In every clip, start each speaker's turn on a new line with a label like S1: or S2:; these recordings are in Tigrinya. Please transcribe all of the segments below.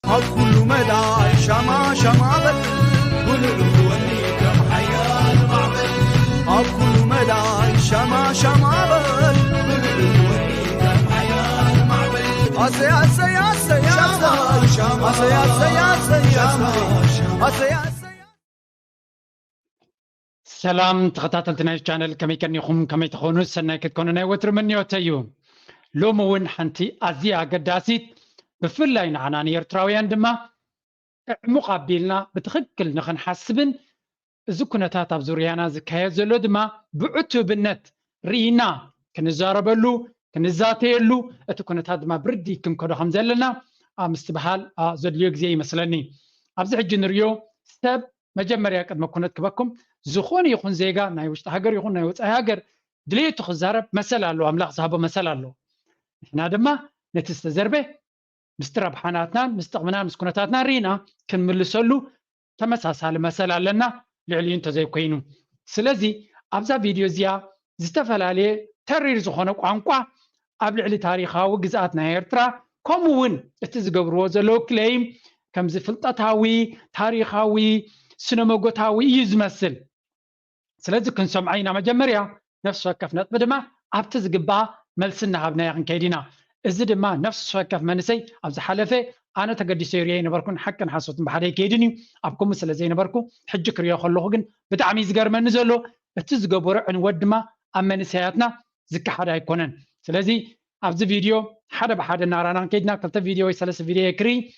S1: كل مدى شما شما بل ونروني كم حياة معبل كل مدى شما شما بل ونروني كم حياة معبل أسيا سيا سيا أسيا سيا سيا
S2: سلام تخطاتلتنا الشانل كمي كان يخم كمي تخونو سنة كتكوننا وتر من يوتيو لومون حنتي أزيا قداسيت بفلاين عناني يرتراويان دما مقابلنا بتخكل نخن حسبن زكونتات بزوريانا زكاية زلو دما بعتو بالنت رينا كنزاربلو كنزاتيلو اتكونتات دما بردي كم كدو خمزلنا مستبحال زدليوك زي مسلني أبزح جنريو ستاب مجمريا قد ما كنت كبكم زخون يخون زيغا ناي وشت هاجر يخون ناي وص هاجر دليتو خزارب مثل له املاح صاحبه مثل له احنا دما نتستزربه مسترب حاناتنا مستقبنا مسكوناتنا رينا كنملسلو تمساسال مثل لنا لعلي انت زي كوينو سلازي ابزا فيديو زيا زتفلالي ترير زخونه قانقوا ابل علي تاريخاو غزاتنا ايرترا كومون اتزغبرو زلو كليم كمز فلطتاوي تاريخاوي سينماغوتاوي يزمسل سلازي كنسمعينا مجمريا نفس وكفنا بدما ابتز قبا ملسنا هبنا يخن كيدينا ازي دما نفس وكف منسي ابز حلفه انا تقدي سيريا نبركون حقا حسوت بحدي كيدني ابكم سلازي نبركو حج كريا خلوه ግን بتعم يزغرمن زلو اتز قبر ان ودما امنسياتنا زك حدا يكونن سلازي ابز فيديو حدا بحدا نارانا كيدنا كلت فيديو يسلس فيديو يكري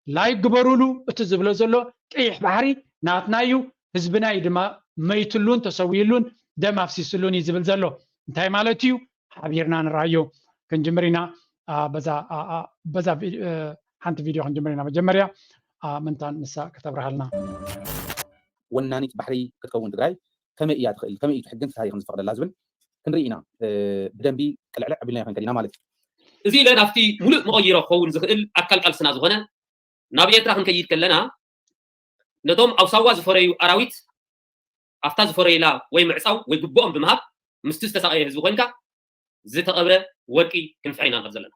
S2: لايك قبرولو اتز بلو زلو قيح بحري ناتنايو حزبنا يدما ميتلون تسويلون دم افسيسلون يزبل زلو انتي مالتيو حبيرنا نرايو كنجمرينا بزا حنت فيديو كنجمرينا مجمريا منتان نسا كتبرها لنا
S3: ونانيت بحري كتكون تግራይ كمي ايا تخيل كمي تحجن تاعي خنز فقد لازم كنرينا بدنبي كلعلع قبلنا يكون كدينا مالت
S4: ازي لنافتي ملء مغيره خون زخل اكل قلسنا زغنا نابيترا كنكيد كلنا نتوم او سوا زفريو اراويت افتا زفريلا وي معصاو وي غبوم بمهاب مستستساقي حزب كونكا زتقبره ورقي كنفعينا نبزلنا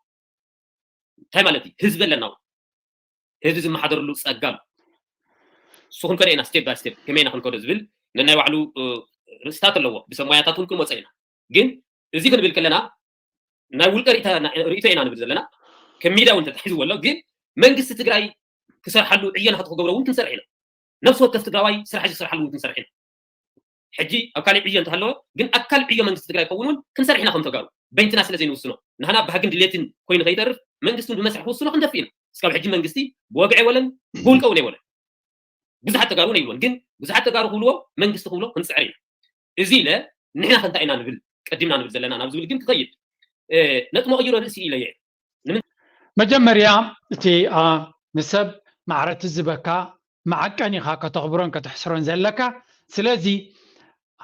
S4: تاي مالتي حزب لنا حزب زي ما حضرلو صقام سخن كرينا ستيب باي ستيب كمينا كنكود زبل نناي وعلو رستات لو بسماياتاتون كل وصينا ግን እዚ ክንብል ከለና ናይ ውልቀ ሪኢቶ ኢና ንብል ዘለና ከሚዳ ወንተ ተሒዙ ወሎ ግን መንግስቲ ትግራይ ክሰርሐሉ ዕየና ክትገብሮ እውን ክንሰርሕ ኢና نفس وقت تجراوي سرح جسر حلو تنسرحين حجي أكال عيا انتهلو جن أكال عيا من تجراي قوونون كنسرحنا خم تجارو بين ناس لازين وصلنا نحنا بحاجة دليتين كوين غير من قستون بمسرح وصلنا خم دفين سكاب حجي من قستي بوقع ولا بول كوني ولا بس حتى جارو نيوان جن بس حتى جارو خلوا من قست خلوا كنسرحين إزيله نحنا خنتعينا نقول قدمنا نقول زلنا أنا بقول جن تغير نتما غيروا رأسي إلى يعني
S2: مجمريا تي نسب معرة الزبكة معكني خاك تخبرون كتحسرون زلكا سلازي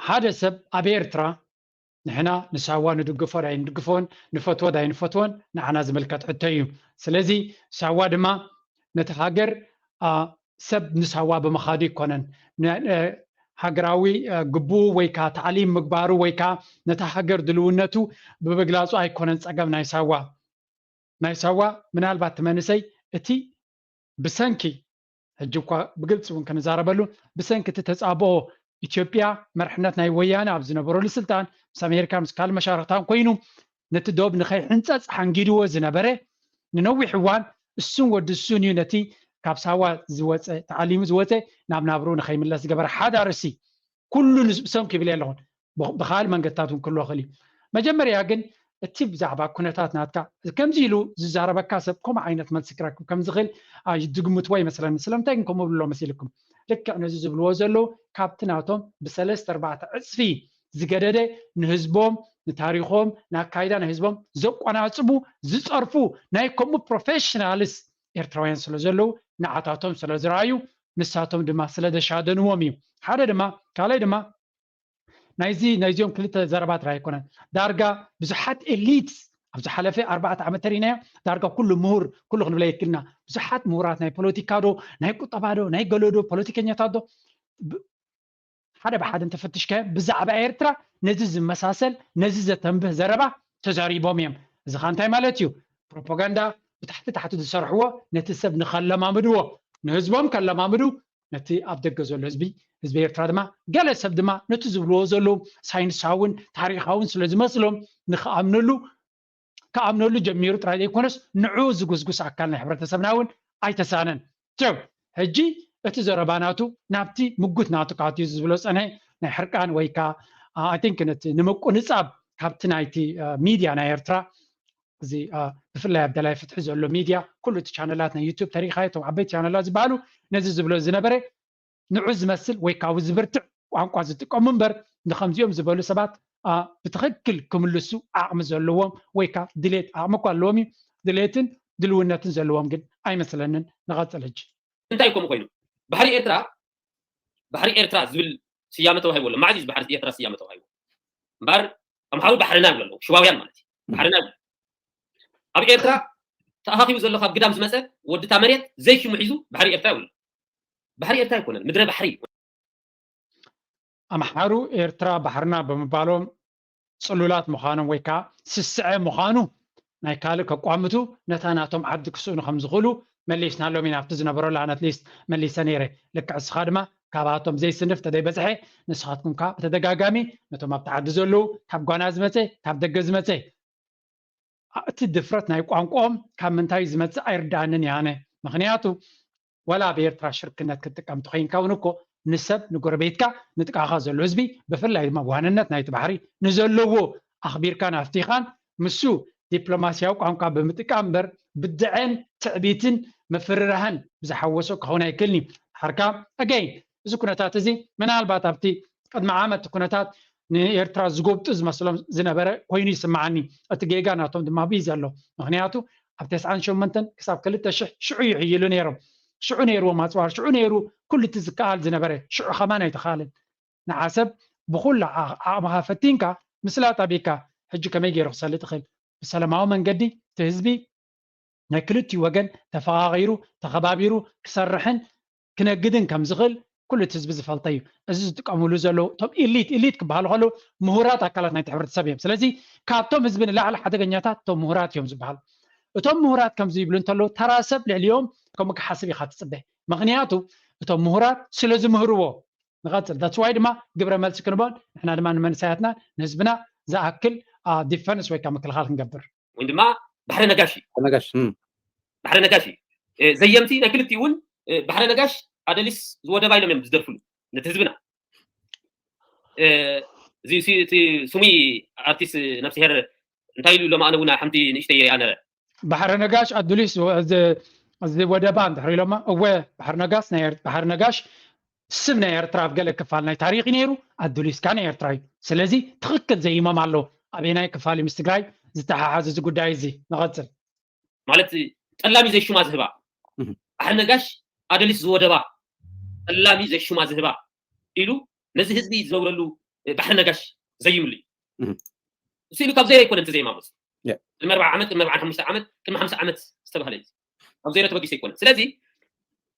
S2: هذا سب أبيرترا نحنا نساوا ندقفون أي ندقفون نفتوى دا نفتون نحنا زملكات حتيو سلازي ساوا دما نتهاجر سب نساوا بمخادي كونن هاجراوي قبو ويكا تعليم مقبارو ويكا نتهاجر دلونتو ببقلاسو أي كونن ساقم نايساوا من البات منسي اتي بسنكي هجوكا بقلت ونكن زاربلو بسنك تتصابو إثيوبيا مرحنتنا ويانا بزنبرو للسلطان مس أمريكا مس كال مشاركتان كوينو نتدوب نخي حنصص حنجيدو زنبره ننوي حوان السون ود السون يونتي كابساوا زوت تعليم زوت نابرو نخي ملس جبر حدا رسي كل نسبسم كبل لهون بخال منقطاتهم كله خلي مجمريا جن التيب زعبا كونتات ناتكا كم زيلو زاربا كاسب كم عينت ملسكراك كم زغل يدقمت واي مثلا سلامتين كم بلو مسيلكم لك انا زبلو زلو كابتناتهم بسلست 4 عصفي زقدده نهزبهم نتاريخهم ناكايدا نهزبهم زقنا عصبو زصرفو نايكم بروفيشنالز ايرتراويان سلازلو نعاتاتهم سلازرايو نساتهم دما سلادشادنومي حدا دما كالاي دما نايزيوم كلتا زربات راي كونن دارجا بزحات إليتس أبز حلفة 4 عام ترينا دارجا كل مهور كل خن بلاي كلنا بزحات مهورات ناي بوليتيكادو ناي كتابادو ناي جلودو بوليتيكينيا تادو حدا بحد انت فتش كه بزعبة إيرترا نزز مساسل نزز تنبه زربة تجاري بوميم زخانتاي مالتيو بروباغندا بتحت ዝሰርሕዎ ነቲ ሰብ ንኸለማምድዎ ንህዝቦም ከለማምዱ ነቲ ኣብ ደገ ዘሎ ህዝቢ ኤርትራ ድማ ገለ ሰብ ድማ ነቲ ዝብልዎ ዘለዉ ሳይንሳውን ታሪኻውን ስለ ዝመስሎም ከኣምነሉ ጀሚሩ ጥራይ ዘይኮነስ ንዑ ዝጉስጉስ ኣካል ናይ ሕብረተሰብና እውን ኣይተሳነን ሕጂ እቲ ዘረባናቱ ናብቲ ምጉት ናቱ ካትዩ ዝብሎ ፀንሐ ናይ ሕርቃን ወይ ከዓ ኣይ ቲንክ ነቲ ንምቁንፃብ ካብቲ ናይቲ ሚድያ ናይ ኤርትራ እዚ ብፍላይ ኣበላይ ፍትሒ ዘሎ ሚድያ ኩሉ እቲ ቻነላት ናይ ዩቱብ ታሪኻዊ እቶም ዓበይቲ ቻነላት ዝበሃሉ ነዚ ዝብሎ ዝነበረ ንዑ ዝመስል ወይ ከዓ ዝብርትዕ ቋንቋ ዝጥቀሙ እምበር ንከምዚኦም ዝበሉ ሰባት ብትክክል ክምልሱ ዓቕሚ ዘለዎም ወይ ከዓ ድሌት ዓቕሚ እኳ ኣለዎም እዩ ድሌትን ድልውነትን ዘለዎም ግን ኣይመስለንን ንቐፅል ሕጂ
S4: እንታይ ከምኡ ኮይኑ ባሕሪ ኤርትራ ዝብል ስያመ ተዋሂቡ ኣሎ ማዕዚ ባሕሪ ኤርትራ ስያመ ተዋሂቡ እምበር ኣምሓሩ ባሕርና ይብሉ ኣለዉ ሽዋውያን ማለት እዩ ባሕርና ይብሉ ኣብ ኤርትራ ተኣኻኺቡ ዘሎ ካብ ግዳም ዝመፀ ወድታ መሬት ዘይሽሙ ሒዙ ባሕሪ ኤርትራ ይብሉ ባሕሪ ኤርትራ ኣይኮነን ምድረ ባሕሪ
S2: ኣምሓሩ ኤርትራ ባሕርና ብምባሎም ፅሉላት ምዃኖም ወይ ከዓ ስስዐ ምዃኑ ናይ ካልእ ከቋምቱ ነታ ናቶም ዓዲ ክስእኑ ከም ዝኽእሉ መሊስና ሎሚ ናብቲ ዝነበረሉ ኣነ ኣትሊስት መሊሰ ነይረ ልክዕ እስኻ ድማ ካብኣቶም ዘይስንፍ ተዘይበፅሐ ንስኻትኩም ከዓ ብተደጋጋሚ ነቶም ኣብቲ ዓዲ ዘለዉ ካብ ጓና ዝመፀ ካብ ደገ ዝመፀ እቲ ድፍረት ናይ ቋንቋኦም ካብ ምንታይ ዝመፅእ ኣይርዳእንን ያነ ምክንያቱ ወላ ብኤርትራ ሽርክነት ክትጥቀም ትኮይንካ እውን እኮ ንሰብ ንጎረቤትካ ንጥቃኻ ዘሎ ህዝቢ ብፍላይ ድማ ዋንነት ናይቲ ባሕሪ ንዘለዎ ኣኽቢርካን ኣፍቲኻን ምሱ ዲፕሎማስያዊ ቋንቋ ብምጥቃም እምበር ብድዕን ትዕቢትን ምፍርራህን ብዝሓወሶ ክኸውን ኣይክእልኒ ሓርካ ኣገይ እዚ ኩነታት እዚ ምናልባት ኣብቲ ቅድሚ ዓመት ኩነታት ንኤርትራ ዝጎብጡ ዝመስሎም ዝነበረ ኮይኑ ይስማዓኒ እቲ ጌጋ ናቶም ድማ ብዩ ዘሎ ምክንያቱ ኣብ 98 ክሳብ 2000 ሽዑ ይሕይሉ ነይሮም ሽዑ ነይርዎ ማፅዋር ሽዑ ነይሩ ኩሉ እቲ ዝከኣል ዝነበረ ሽዑ ኸማን ኣይተኻልን ንዓሰብ ብኩሉ ዓቕምኻ ፈቲንካ ምስላት ኣቢካ ሕጂ ከመይ ገይሩ ክሰሊ ትኽእል ብሰላማዊ መንገዲ እቲ ህዝቢ ናይ ክልቲኡ ወገን ተፈቓቒሩ ተኸባቢሩ ክሰርሕን ክነግድን ከም ዝኽእል ኩሉ እቲ ህዝቢ ዝፈልጠ እዩ እዚ ዝጥቀምሉ ዘለዉ እቶም ኢሊት ክበሃሉ ከለዉ ምሁራት ኣካላት ናይቲ ሕብረተሰብ እዮም ስለዚ ካብቶም ህዝቢ ንላዕሊ ሓደገኛታት እቶም ምሁራት እዮም ዝበሃሉ እቶም ምሁራት ከምዚ ይብሉ እንተለዉ ተራ ሰብ ልዕሊኦም ከምኡ ክሓስብ ኢኻ ትፅበ ምክንያቱ እቶም ምሁራት ስለ ዝምህርዎ ንቐፅል ዳትስዋይ ድማ ግብረ መልሲ ክንበል ንሕና ድማ ንመንሳያትና ንህዝብና ዝኣክል ዲፈንስ ወይ ከዓ ምክልኻል ክንገብር
S4: ወይ ድማ ባሕሪ ነጋሽ ዘየምቲ ናይ ክልቲኡ እውን ባሕሪ ነጋሽ ኣደሊስ ዝወደባ ኢሎም እዮም ዝደርፍሉ ነቲ ህዝብና እዚ ስሙይ ኣርቲስት ነፍሲሄር እንታይ ኢሉ ሎም ኣነ እውን ሓንቲ ንእሽተይ ኣነ
S2: ባሕሪ ነጋሽ ኣደሊስ ዝወደባ እንድሕር ኢሎማ እወ ባሕሪ ነጋሽ ስም ናይ ኤርትራ ኣብ ገለ ክፋል ናይ ታሪክ ነይሩ ኣደሊስካ ናይ ኤርትራ እዩ ስለዚ ትክክል ዘይሞም ኣለዉ ኣበናይ ክፋል ምስ ትግራይ ዝተሓሓዘ እዚ ጉዳይ እዚ ንቐፅል
S4: ማለት ጠላሚ ዘይሹማ ዝህባ ባሕሪ ነጋሽ ኣደሊስ ዝወደባ ጠላሚ ዘይሹማ ዝህባ ኢሉ ነዚ ህዝቢ ዝነብረሉ ባሕሪ ነጋሽ ዘይምሉ እሱ ኢሉ ካብ ዘይረ ኣይኮነ እንተ ዘይማመፅ ቅድሚ 40 ዓመት ቅድሚ 45 ዓመት ቅድሚ 50 ዓመት ዝተባሃለ እዩ ካብ ዘይረ ተበጊሱ ኣይኮነ ስለዚ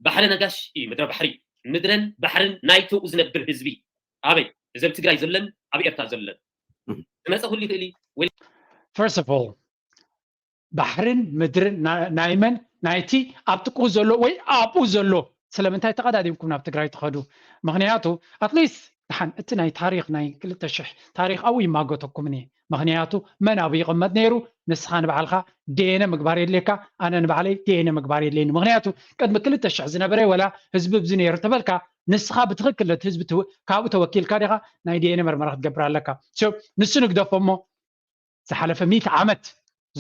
S4: ባሕሪ ነጋሽ እዩ ምድረ ባሕሪ ምድረን ባሕርን ናይቱ ዝነብር ህዝቢ ኣበይ እዚ ኣብ ትግራይ ዘለን ኣብ ኤርትራ ዘለን ዝመፀ ኩሉ ይኽእል እዩ
S2: first of all ባሕርን ምድርን ናይ መን ናይቲ ኣብ ጥቅኡ ዘሎ ወይ ኣብኡ ዘሎ ስለምንታይ ተቀዳዲምኩም ናብ ትግራይ ትኸዱ ምክንያቱ ኣትሊስት ድሓን እቲ ናይ ታሪክ ናይ 2000 ታሪክ ኣብኡ ይማገተኩም እኒአ ምክንያቱ መን ኣብኡ ይቕመጥ ነይሩ ንስኻ ንባዕልካ ዴነ ምግባር የድልየካ ኣነ ንባዕለይ ዴነ ምግባር የድልየኒ ምክንያቱ ቅድሚ 2000 ዝነበረ ወላ ህዝቢ ብዚ ነይሩ ተበልካ ንስኻ ብትክክል ነቲ ህዝቢ ካብኡ ተወኪልካ ዲኻ ናይ ዴነ መርመራ ክትገብር ኣለካ ንሱ ንግደፎ እሞ ዝሓለፈ 100 ዓመት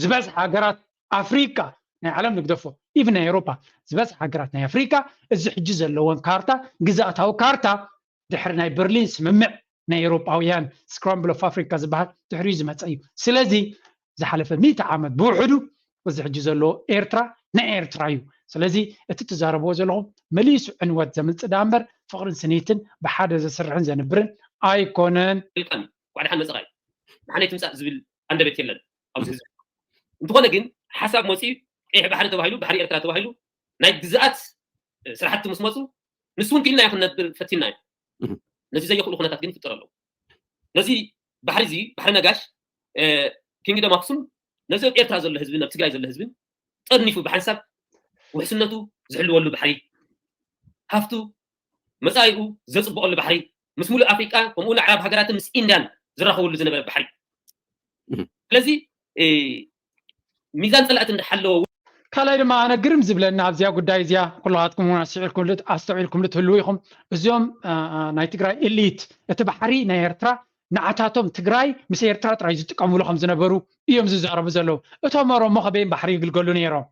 S2: ዝበዝሕ ሃገራት ኣፍሪካ ናይ ዓለም ንግደፎ ኢቭን ናይ ኤውሮፓ ዝበዝሕ ሃገራት ናይ ኣፍሪካ እዚ ሕጂ ዘለዎን ካርታ ግዛእታዊ ካርታ ድሕሪ ናይ በርሊን ስምምዕ ናይ ኤውሮፓውያን ስክራምብል ኦፍ ኣፍሪካ ዝበሃል ድሕሪኡ ዝመፀ እዩ ስለዚ ዝሓለፈ 100 ዓመት ብውሕዱ እዚ ሕጂ ዘለዎ ኤርትራ ናይ ኤርትራ እዩ ስለዚ እቲ ትዛረብዎ ዘለኹም መሊሱ ዕንወት ዘምልፅእ ዳ እምበር ፍቅርን ስኒትን ብሓደ ዘስርሕን ዘንብርን ኣይኮነን
S4: ዋዕድሓን መፅቃይ ንሓነይ ትምፃእ ዝብል ኣንደበት የለን ኣብዚ ህዝቢ እንትኾነ ግን ሓሳብ መፂኡ ቀይሕ ባሕሪ ተባሂሉ ባሕሪ ኤርትራ ተባሂሉ ናይ ግዝኣት ስራሕቲ ምስ መፁ ንሱ እውን ክኢልና ይኽነብር ፈቲና እዩ ነዚ ዘየኽእሉ ኩነታት ግን ይፍጠር ኣለዉ ነዚ ባሕሪ እዚ ባሕሪ ነጋሽ ኪንግደም ኣክሱም ነዚ ኣብ ኤርትራ ዘሎ ህዝብን ኣብ ትግራይ ዘሎ ህዝብን طرنيفو بحسب وحسنته زحلولو بحري هافتو مصايقو زصبقلو بحري مسمولو افريقيا كمون عرب هاجرات مس انديان زرخولو زنبر بحري ስለዚህ ሚዛን ፀላእት እንደሐለው
S2: ካልኣይ ድማ ኣነ ግርም ዝብለና ኣብዚያ ጉዳይ እዚኣ ኩላትኩም ኣስተውዒልኩም ልትህልው ኢኹም እዚኦም ናይ ትግራይ ኤሊት እቲ ባሕሪ ናይ ኤርትራ ንዓታቶም ትግራይ ምስ ኤርትራ ጥራይ ዝጥቀምሉ ከም ዝነበሩ እዮም ዝዛረቡ ዘለው እቶም ኦሮሞ ከበይን ባሕሪ ይግልገሉ ነይሮም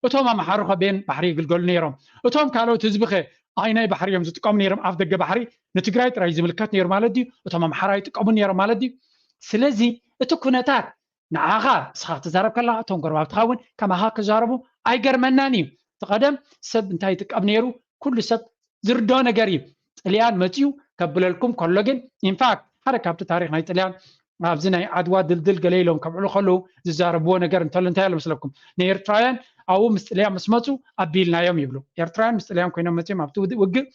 S2: እቶም ኣምሓሩ ከበይን ባሕሪ ይግልገሉ ነይሮም እቶም ካልኦት ህዝቢ ኸ ኣይናይ ባሕሪ እዮም ዝጥቀሙ ነይሮም ኣፍ ደገ ባሕሪ ንትግራይ ጥራይ ዝምልከት ነይሩ ማለት ድዩ እቶም ኣምሓራ ይጥቀሙ ነይሮም ማለት ድዩ ስለዚ እቲ ኩነታት ንዓኻ እስኻ ትዛረብ ከላ እቶም ጎረባብትኻ እውን ከማኻ ክዛረቡ ኣይገርመናን እዩ ተቐደም ሰብ እንታይ ይጥቀም ነይሩ ኩሉ ሰብ ዝርድኦ ነገር እዩ ጥልያን መፅዩ ከብለልኩም ከሎ ግን ኢንፋክት ሓደ ካብቲ ታሪክ ናይ ጥልያን ኣብዚ ናይ ዓድዋ ድልድል ገለ ኢሎም ከብዕሉ ከለዉ ዝዛረብዎ ነገር እንተሎ እንታይ ኣሎ መስለኩም ንኤርትራውያን ኣብኡ ምስ ጥልያን ምስ መፁ ኣቢልናዮም ይብሉ ኤርትራውያን ምስ ጥልያን ኮይኖም መፅዮም ኣብቲ ውግእ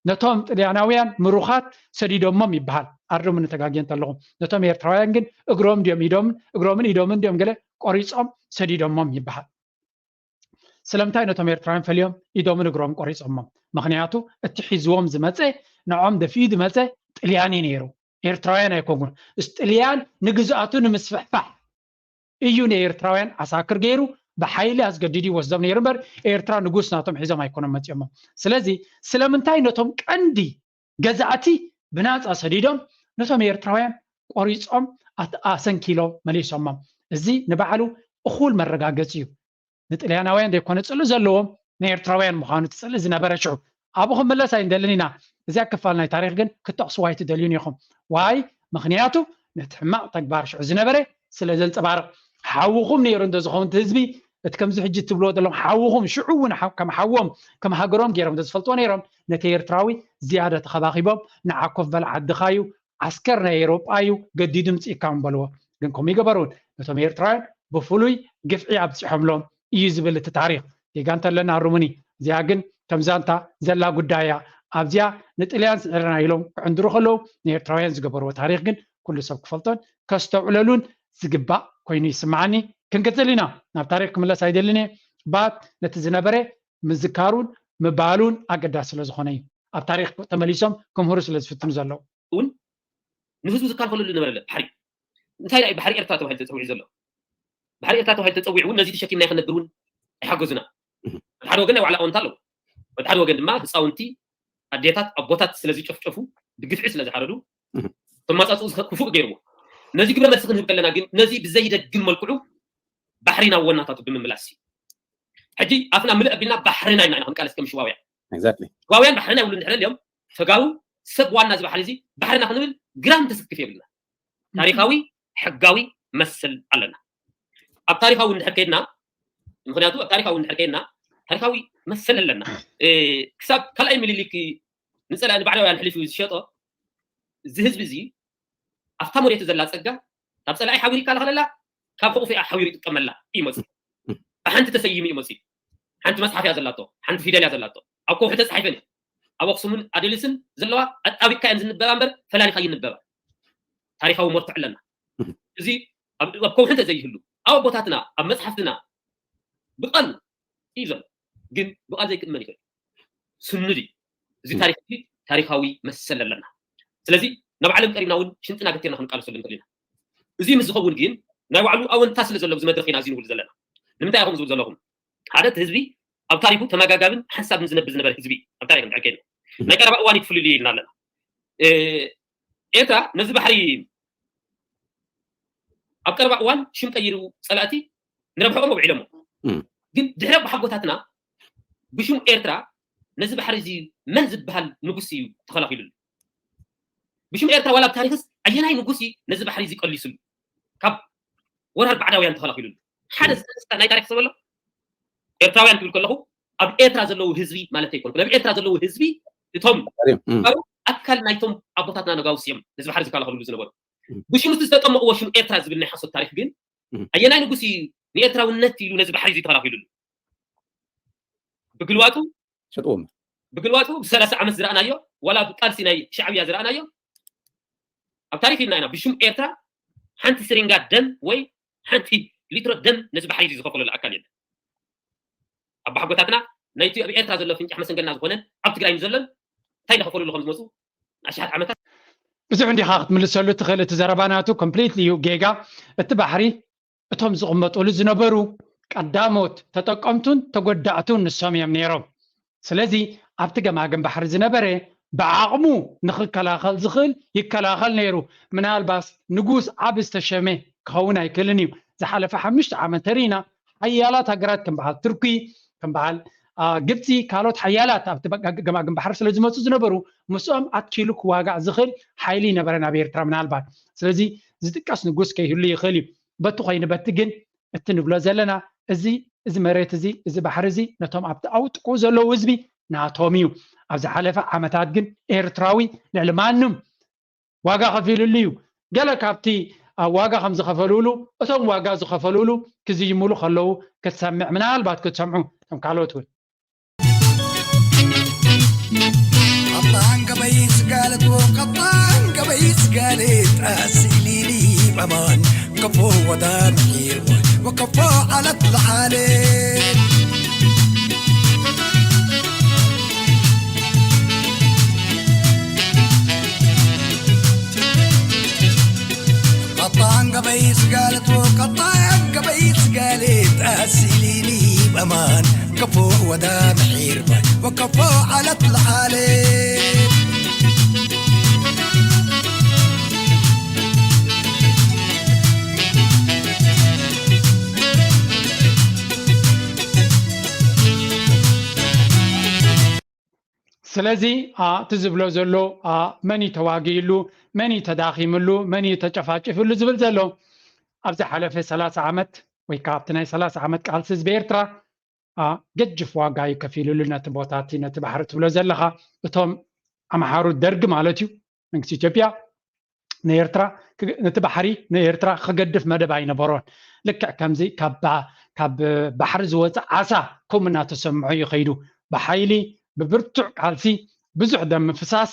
S2: ነቶም ጥልያናውያን ምሩኻት ሰዲዶሞም ይበሃል ኣርዶም እንተጋግየን ተለኹም ነቶም ኤርትራውያን ግን እግሮምን ኢዶምን ድዮም ገለ ቆሪፆም ሰዲዶሞም ይበሃል ስለምንታይ ነቶም ኤርትራውያን ፈልዮም ኢዶምን እግሮም ቆሪፆሞም ምክንያቱ እቲ ሒዝዎም ዝመፀ ንዖም ደፊኡ ዝመፀ ጥልያን ነይሩ ኤርትራውያን ኣይኮኑን እስ ጥልያን ንግዝኣቱ ንምስፍሕፋሕ እዩ ንኤርትራውያን ኣሳክር ገይሩ ብሓይሊ ኣስገዲዱ ይወስዶም ነይሩ እምበር ኤርትራ ንጉስ ናቶም ሒዞም ኣይኮኖም መፅዮሞም ስለዚ ስለምንታይ ነቶም ቀንዲ ገዛእቲ ብናፃ ሰዲዶም ነቶም ኤርትራውያን ቆሪፆም ኣሰንኪሎም መሊሶሞም እዚ ንባዕሉ እኹል መረጋገፂ እዩ ንጥልያናውያን ዘይኮነ ፅልእ ዘለዎም ንኤርትራውያን ምዃኑ ትፅልእ ዝነበረ ሽዑ ኣብኡ ክምለስ ኣይንደልን ኢና እዚኣ ክፋል ናይ ታሪክ ግን ክትጠቕስዋ ኣይትደልዩን ኢኹም ዋይ ምክንያቱ ነቲ ሕማቕ ተግባር ሽዑ ዝነበረ ስለ ዘንፀባርቕ ሓውኹም ነይሩ እንተዝኸውን እቲ ህዝቢ እቲ ከምዚ ሕጂ ትብልዎ ዘሎም ሓውኹም ሽዑ እውን ከም ሓዎም ከም ሃገሮም ገይሮም እንተዝፈልጥዎ ነይሮም ነቲ ኤርትራዊ ዝያደ ተኸባኺቦም ንዓኮፍ በል ዓድኻ እዩ ዓስከር ናይ ኤሮጳ እዩ ገዲዱ ምፅኢካ ንበልዎ ግን ከምኡ ይገበሩን ነቶም ኤርትራውያን ብፍሉይ ግፍዒ ኣብፅሖምሎም እዩ ዝብል እቲ ታሪክ ጌጋ እንተለና ሩሙኒ እዚኣ ግን ከምዛንታ ዘላ ጉዳይ እያ ኣብዚኣ ንጥልያን ስዕርና ኢሎም ክዕንድሩ ከለዉ ንኤርትራውያን ዝገበርዎ ታሪክ ግን ኩሉ ሰብ ክፈልጦን ከስተውዕለሉን ዝግባእ ኮይኑ ይስማዓኒ ክንቅፅል ኢና ናብ ታሪክ ክምለስ ኣይደልን እየ ባት ነቲ ዝነበረ ምዝካሩን ምባሉን ኣገዳሲ ስለ ዝኾነ እዩ ኣብ ታሪክ ተመሊሶም ክምህሩ ስለ ዝፍትኑ ዘለዉ
S4: እውን ንህዝቡ ዝካል ከለሉ ነበረ ባሕሪ እንታይ ዳይ ባሕሪ ኤርትራ ተባሂሉ ተፀዊዑ ዘሎ ባሕሪ ኤርትራ ተባሂሉ ተፀዊዑ እውን ነዚ ተሸኪምና ይክነብር እውን ኣይሓገዙና ሓደ ወገን ናይ ባዕላ ኣወንታ ኣለዉ ሓደ ወገን ድማ ህፃውንቲ ኣዴታት ኣቦታት ስለዝጨፍጨፉ ብግፍዒ ስለዝሓረዱ ተማፃፅኡ ክፉእ ገይርዎ ነዚ ግብረ መልሲ ክንህብ ከለና ግን ነዚ ብዘይደግም መልክዑ ባሕሪና ወናታቱ ብምምላስ እዩ ሕጂ ኣፍና ምልእ ኣቢልና ባሕሪና ኢና ክንቃለስ ከም ሽዋውያን ሽዋውያን ባሕሪና ይብሉ እንድሕር እዮም ተጋሩ ሰብ ዋና እዚ ባሕሪ እዚ ባሕሪና ክንብል ግራም ተስክፍ የብልና ታሪካዊ ሕጋዊ መስል ኣለና ኣብ ታሪካዊ እንድሕር ከይድና ምክንያቱ ኣብ ታሪካዊ እንድሕር ከይድና ታሪካዊ መስል ኣለና ክሳብ ካልኣይ ምልሊክ ንፀላእ ንባዕዳውያን ሕሊፉ ዝሸጦ እዚ ህዝቢ እዚ ኣብታ መሬቱ ዘላ ፀጋ ካብ ፀላኢ ሓዊሩ ይከላኸለላ ካብ ፎቕ ፊኣ ሓዊሩ ይጥቀመላ እዩ መፅእ ብሓንቲ ተሰይሙ እዩ መፅእ ሓንቲ መፅሓፍ እያ ዘላቶ ሓንቲ ፊደል እያ ዘላቶ ኣብ ከውሒ ተፃሒፈን ኣብ ኣክሱምን ኣደልስን ዘለዋ ኣጣቢቅካ እየን ዝንበባ እምበር ፈላሊካ ይንበባ ታሪካዊ መርትዕ ኣለና እዚ ኣብ ከውሒ እንተዘይህሉ ኣብ ኣቦታትና ኣብ መፅሓፍትና ብቐል እዩ ዘሎ ግን ብቐል ዘይክእመን ይኽእል ስኑድ እዩ እዚ ታሪክ እዚ ታሪካዊ መሰል ኣለና ስለዚ ናብ ዓለም ቀሪብና እውን ሽንጥና ገቲርና ክንቃለሰሉ ንኽእል ኢና እዚ ምስ ዝኸውን ግን ናይ ባዕሉ ኣወንታ ስለ ዘሎ ብዚ መድረክ ኢና እዚ ንብል ዘለና ንምንታይ ኢኹም ዝብል ዘለኹም ሓደ እቲ ህዝቢ ኣብ ታሪኩ ተመጋጋብን ሓሳብን ዝነብር ዝነበረ ህዝቢ ኣብ ታሪክ ንድሕር ከይድና ናይ ቀረባ እዋን ይትፍልል ኢልና ኣለና ኤርትራ ነዚ ባሕሪ ኣብ ቀረባ እዋን ሽም ቀይሩ ፀላእቲ ንረብሐኦም ውዒሎሞ ግን ድሕረ ብሓጎታትና ብሽም ኤርትራ ነዚ ባሕሪ እዚ መን ዝበሃል ንጉስ እዩ ተኸላኺሉሉ ብሽም ኤርትራ ዋላ ኣብ ታሪክስ ኣየናይ ንጉስ እዩ ነዚ ባሕሪ እዚ ቀሊሱሉ ካብ ወራር ባዕዳውያን ተኸላኺሉሉ ሓደ ዝተነስታ ናይ ታሪክ ሰብ ኣሎ ኤርትራውያን ክብል ከለኹ ኣብ ኤርትራ ዘለዉ ህዝቢ ማለት ኣይኮኑ ኣብ ኤርትራ ዘለዉ ህዝቢ እቶም ኣካል ናይቶም ኣቦታትና ነጋውስ እዮም ነዚ ባሕሪ ዝከላኸልሉ ዝነበሩ ብሽም ዝተጠመቕዎ ሽም ኤርትራ ዝብል ናይ ሓሶት ታሪክ ግን ኣየናይ ንጉስ እዩ ንኤርትራውነት ኢሉ ነዚ ባሕሪ እዚ ተኸላኺሉሉ ብግልዋጡ
S3: ሸጥዎም
S4: ብግልዋጡ ብ30 ዓመት ዝረኣናዮ ዋላ ብቃልሲ ናይ ሻዕብያ ዝረኣናዮ ኣብ ታሪክ ኢልና ኢና ብሽም ኤርትራ ሓንቲ ስሪንጋ ደም ወይ ሓንቲ ሊትሮ ደም ነዚ ባሕሪ እዚ ዝኸፈለሉ ኣካል የለን أبا حقوتاتنا نايتي أبي إيرترا زلوا فينك أحمد سنجنا زخونن أبت جرايم زلن تايدا خفولو لهم زمسو أشهد عمتا
S2: بزح عندي خاخت من السؤال تخيل تزرباناتو كومبليتلي جيجا التبحري اتهم زغمطوا لزنبرو قداموت تطقمتون تغدعتون نساميام نيرو سلازي ابت جماعن بحر زنبره بعقمو نخكلاخل زخل يكلاخل نيرو من الباس نغوس عبس تشمه كون ايكلنيو زحلف 5 عام ترينا حيالات هجرات كم بحال تركي كم بحال ግብፂ ካልኦት ሓያላት ኣብቲ ገማግም ባሕሪ ስለ ዝመፁ ዝነበሩ ምስኦም ኣትኪሉ ክዋጋዕ ዝኽእል ሓይሊ ነበረ ናብ ኤርትራ ምናልባት ስለዚ ዝጥቀስ ንጉስ ከይህሉ ይኽእል እዩ በቲ ኮይኑ በቲ ግን እቲ ንብሎ ዘለና እዚ መሬት እዚ ባሕሪ እዚ ነቶም ኣብቲ ኣውጥቁ ዘለዉ ህዝቢ ናቶም እዩ ኣብ ዝሓለፈ ዓመታት ግን ኤርትራዊ ልዕሊ ማንም ዋጋ ከፊሉሉ እዩ ገለ ካብቲ ዋጋ ከም ዝኸፈልሉ እቶም ዋጋ ዝኸፈልሉ ክዝይምሉ ከለዉ ክትሰምዕ ምናልባት ክትሰምዑ ከም ካልኦት እውን
S5: قطان قبيس قالت وقطان قبيس قالت أسيليني بمان كفو ودام حير وكفو على الحالين قطان قبيس قالت وقطان قبيس قالت أسيليني بمان كفو ودام حير وكفو على الحالين
S2: ስለዚህ ትዝብሎ ዘሎ መን ተዋጊሉ መን ተዳኺምሉ መን ተጨፋጭፍሉ ዝብል ዘሎ ኣብዚ ሓለፈ 30 ዓመት ወይ ካብቲ ናይ 30 ዓመት ቃልሲ ህዝቢ ኤርትራ ገጅፍ ዋጋ ይከፊሉሉ ነቲ ቦታቲ ነቲ ባሕሪ ትብሎ ዘለኻ እቶም ኣምሓሩ ደርጊ ማለት እዩ መንግስቲ ኢትዮጵያ ንኤርትራ ነቲ ባሕሪ ንኤርትራ ክገድፍ መደብ ኣይነበሮን ልክዕ ከምዚ ካብ ባሕሪ ዝወፅእ ዓሳ ከምኡ እናተሰምዑ ይኸይዱ ብሓይሊ ብብርቱዕ ቃልሲ ብዙሕ ደም ምፍሳስ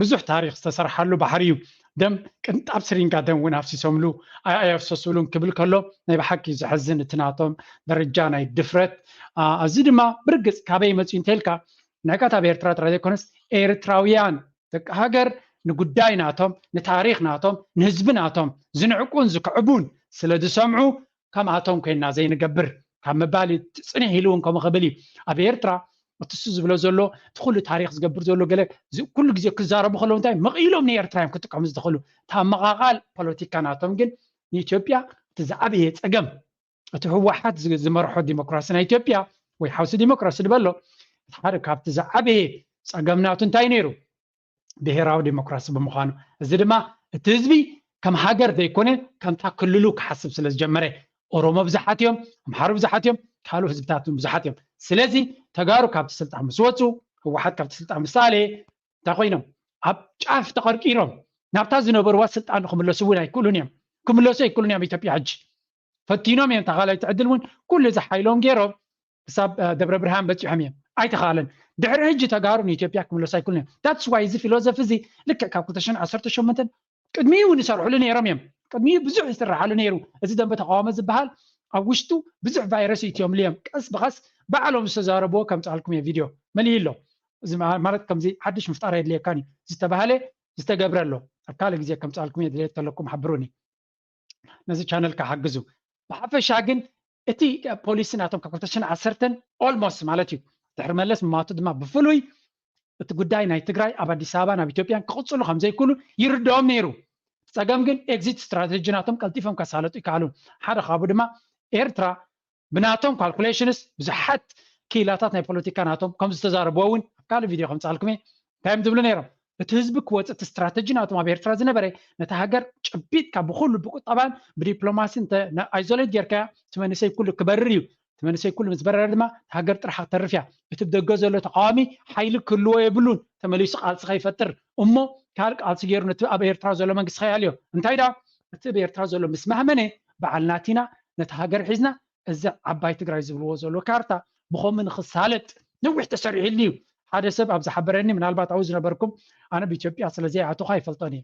S2: ብዙሕ ታሪክ ዝተሰርሓሉ ባሕሪ እዩ ደም ቅንጣብ ስሪንጋ ደም እውን ኣፍሲሶምሉ ኣየፍሰሱሉን ክብል ከሎ ናይ ብሓቂ ዝሕዝን እቲ ናቶም ደረጃ ናይ ድፍረት እዚ ድማ ብርግፅ ካበይ መፅኡ እንተልካ ናይ ካታብ ኤርትራ ጥራይ ዘይኮነስ ኤርትራውያን ደቂ ሃገር ንጉዳይ ናቶም ንታሪክ ናቶም ንህዝቢ ናቶም ዝንዕቁን ዝክዕቡን ስለ ዝሰምዑ ከምኣቶም ኮይና ዘይንገብር ካብ ምባል ፅኒሕ ኢሉ እውን ከምኡ ክብል እዩ ኣብ ኤርትራ እትሱ ዝብሎ ዘሎ እቲ ኩሉ ታሪክ ዝገብር ዘሎ ገለ ኩሉ ግዜ ክዛረቡ ከለዉ እንታይ መቒሎም ንኤርትራ እዮም ክጥቀሙ ዝኽእሉ እታ መቓቓል ፖለቲካ ናቶም ግን ንኢትዮጵያ እቲ ዝዓበየ ፀገም እቲ ህወሓት ዝመርሖ ዲሞክራሲ ናይ ኢትዮጵያ ወይ ሓውሲ ዲሞክራሲ ድበሎ እቲ ሓደ ካብቲ ዝዓበየ ፀገም ናቱ እንታይ ነይሩ ብሄራዊ ዲሞክራሲ ብምዃኑ እዚ ድማ እቲ ህዝቢ ከም ሃገር ዘይኮነ ከምታ ክልሉ ክሓስብ ስለ ዝጀመረ ኦሮሞ ብዙሓት እዮም ኣምሓሩ ብዙሓት እዮም ካልኦት ህዝብታት ብዙሓት እዮም ስለዚ ተጋሩ ካብቲ ስልጣን ምስ ወፁ ህወሓት ካብቲ ስልጣን ምስ ሳለየ እንታይ ኮይኖም ኣብ ጫፍ ተቐርቂሮም ናብታ ዝነበርዋ ስልጣን ክምለሱ እውን ኣይክእሉን እዮም ክምለሱ ኣይክእሉን እዮም ኢትዮጵያ ሕጂ ፈቲኖም እዮም ተኻላይ ትዕድል እውን ኩሉ ዝሓይሎም ገይሮም ክሳብ ደብረ ብርሃን በፂሖም እዮም ኣይተኻለን ድሕሪ ሕጂ ተጋሩ ንኢትዮጵያ ክምለሱ ኣይክእሉን እዮም ዳትስ ዋይ እዚ ፊሎዞፊ እዚ ልክዕ ካብ 2018 ቅድሚኡ እውን ይሰርሕሉ ነይሮም እዮም ቅድሚኡ ብዙሕ ይስራሓሉ ነይሩ እዚ ደንበ ተቃዋሞ ዝበሃል ኣብ ውሽጡ ብዙሕ ቫይረስ እትዮም ልዮም ቀስ ብቐስ ባዕሎም ዝተዛረብዎ ከም ፃልኩም እየ ቪድዮ መሊኡ ኣሎ እዚ ማለት ከምዚ ሓድሽ ምፍጣር የድልየካን እዩ ዝተባሃለ ዝተገብረ ኣሎ ኣብ ካልእ ግዜ ከም ፃልኩም እየ ድልየት ከለኩም ሓብሩኒ ነዚ ቻነል ካሓግዙ ብሓፈሻ ግን እቲ ፖሊሲ ናቶም ካብ 2010 ኦልሞስት ማለት እዩ ድሕሪ መለስ ምማቱ ድማ ብፍሉይ እቲ ጉዳይ ናይ ትግራይ ኣብ ኣዲስ ኣበባ ናብ ኢትዮጵያን ክቕፅሉ ከም ዘይክእሉ ይርድኦም ነይሩ ፀገም ግን ኤግዚት ስትራቴጂ ናቶም ቀልጢፎም ከሳለጡ ይከኣሉ ሓደ ካብኡ ድማ ኤርትራ ብናቶም ካልኩሌሽንስ ብዙሓት ክኢላታት ናይ ፖለቲካ ናቶም ከም ዝተዛረብዎ እውን ኣብ ካልእ ቪድዮ ከም ፃልኩም እየ እንታይ እዮም ዝብሉ ነይሮም እቲ ህዝቢ ክወፅእ እቲ ስትራቴጂ ናቶም ኣብ ኤርትራ ዝነበረ ነቲ ሃገር ጭቢጥካ ብኩሉ ብቁጠባን ብዲፕሎማሲን ኣይዞሌት ጌርካያ እቲ መንእሰይ ኩሉ ክበርር እዩ እቲ መንእሰይ ኩሉ ምስ በረረ ድማ ሃገር ጥራሕ ክተርፍ እያ እቲ ብደገ ዘሎ ተቃዋሚ ሓይሊ ክህልዎ የብሉን ተመሊሱ ቃልሲ ከይፈጥር እሞ ካልእ ቃልሲ ገይሩ ነቲ ኣብ ኤርትራ ዘሎ መንግስቲ ከያልዮ እንታይ ዳ እቲ ብኤርትራ ዘሎ ምስ ማህመነ በዓልናቲና ነቲ ሃገር ሒዝና እዚ ዓባይ ትግራይ ዝብልዎ ዘሎ ካርታ ብኸምኡ ንክሳለጥ ነዊሕ ተሰሪሕሉ እዩ ሓደ ሰብ ኣብ ዝሓበረኒ ምናልባት ኣብኡ ዝነበርኩም ኣነ ብኢትዮጵያ ስለዘይኣተኹ ኣይፈልጦን እየ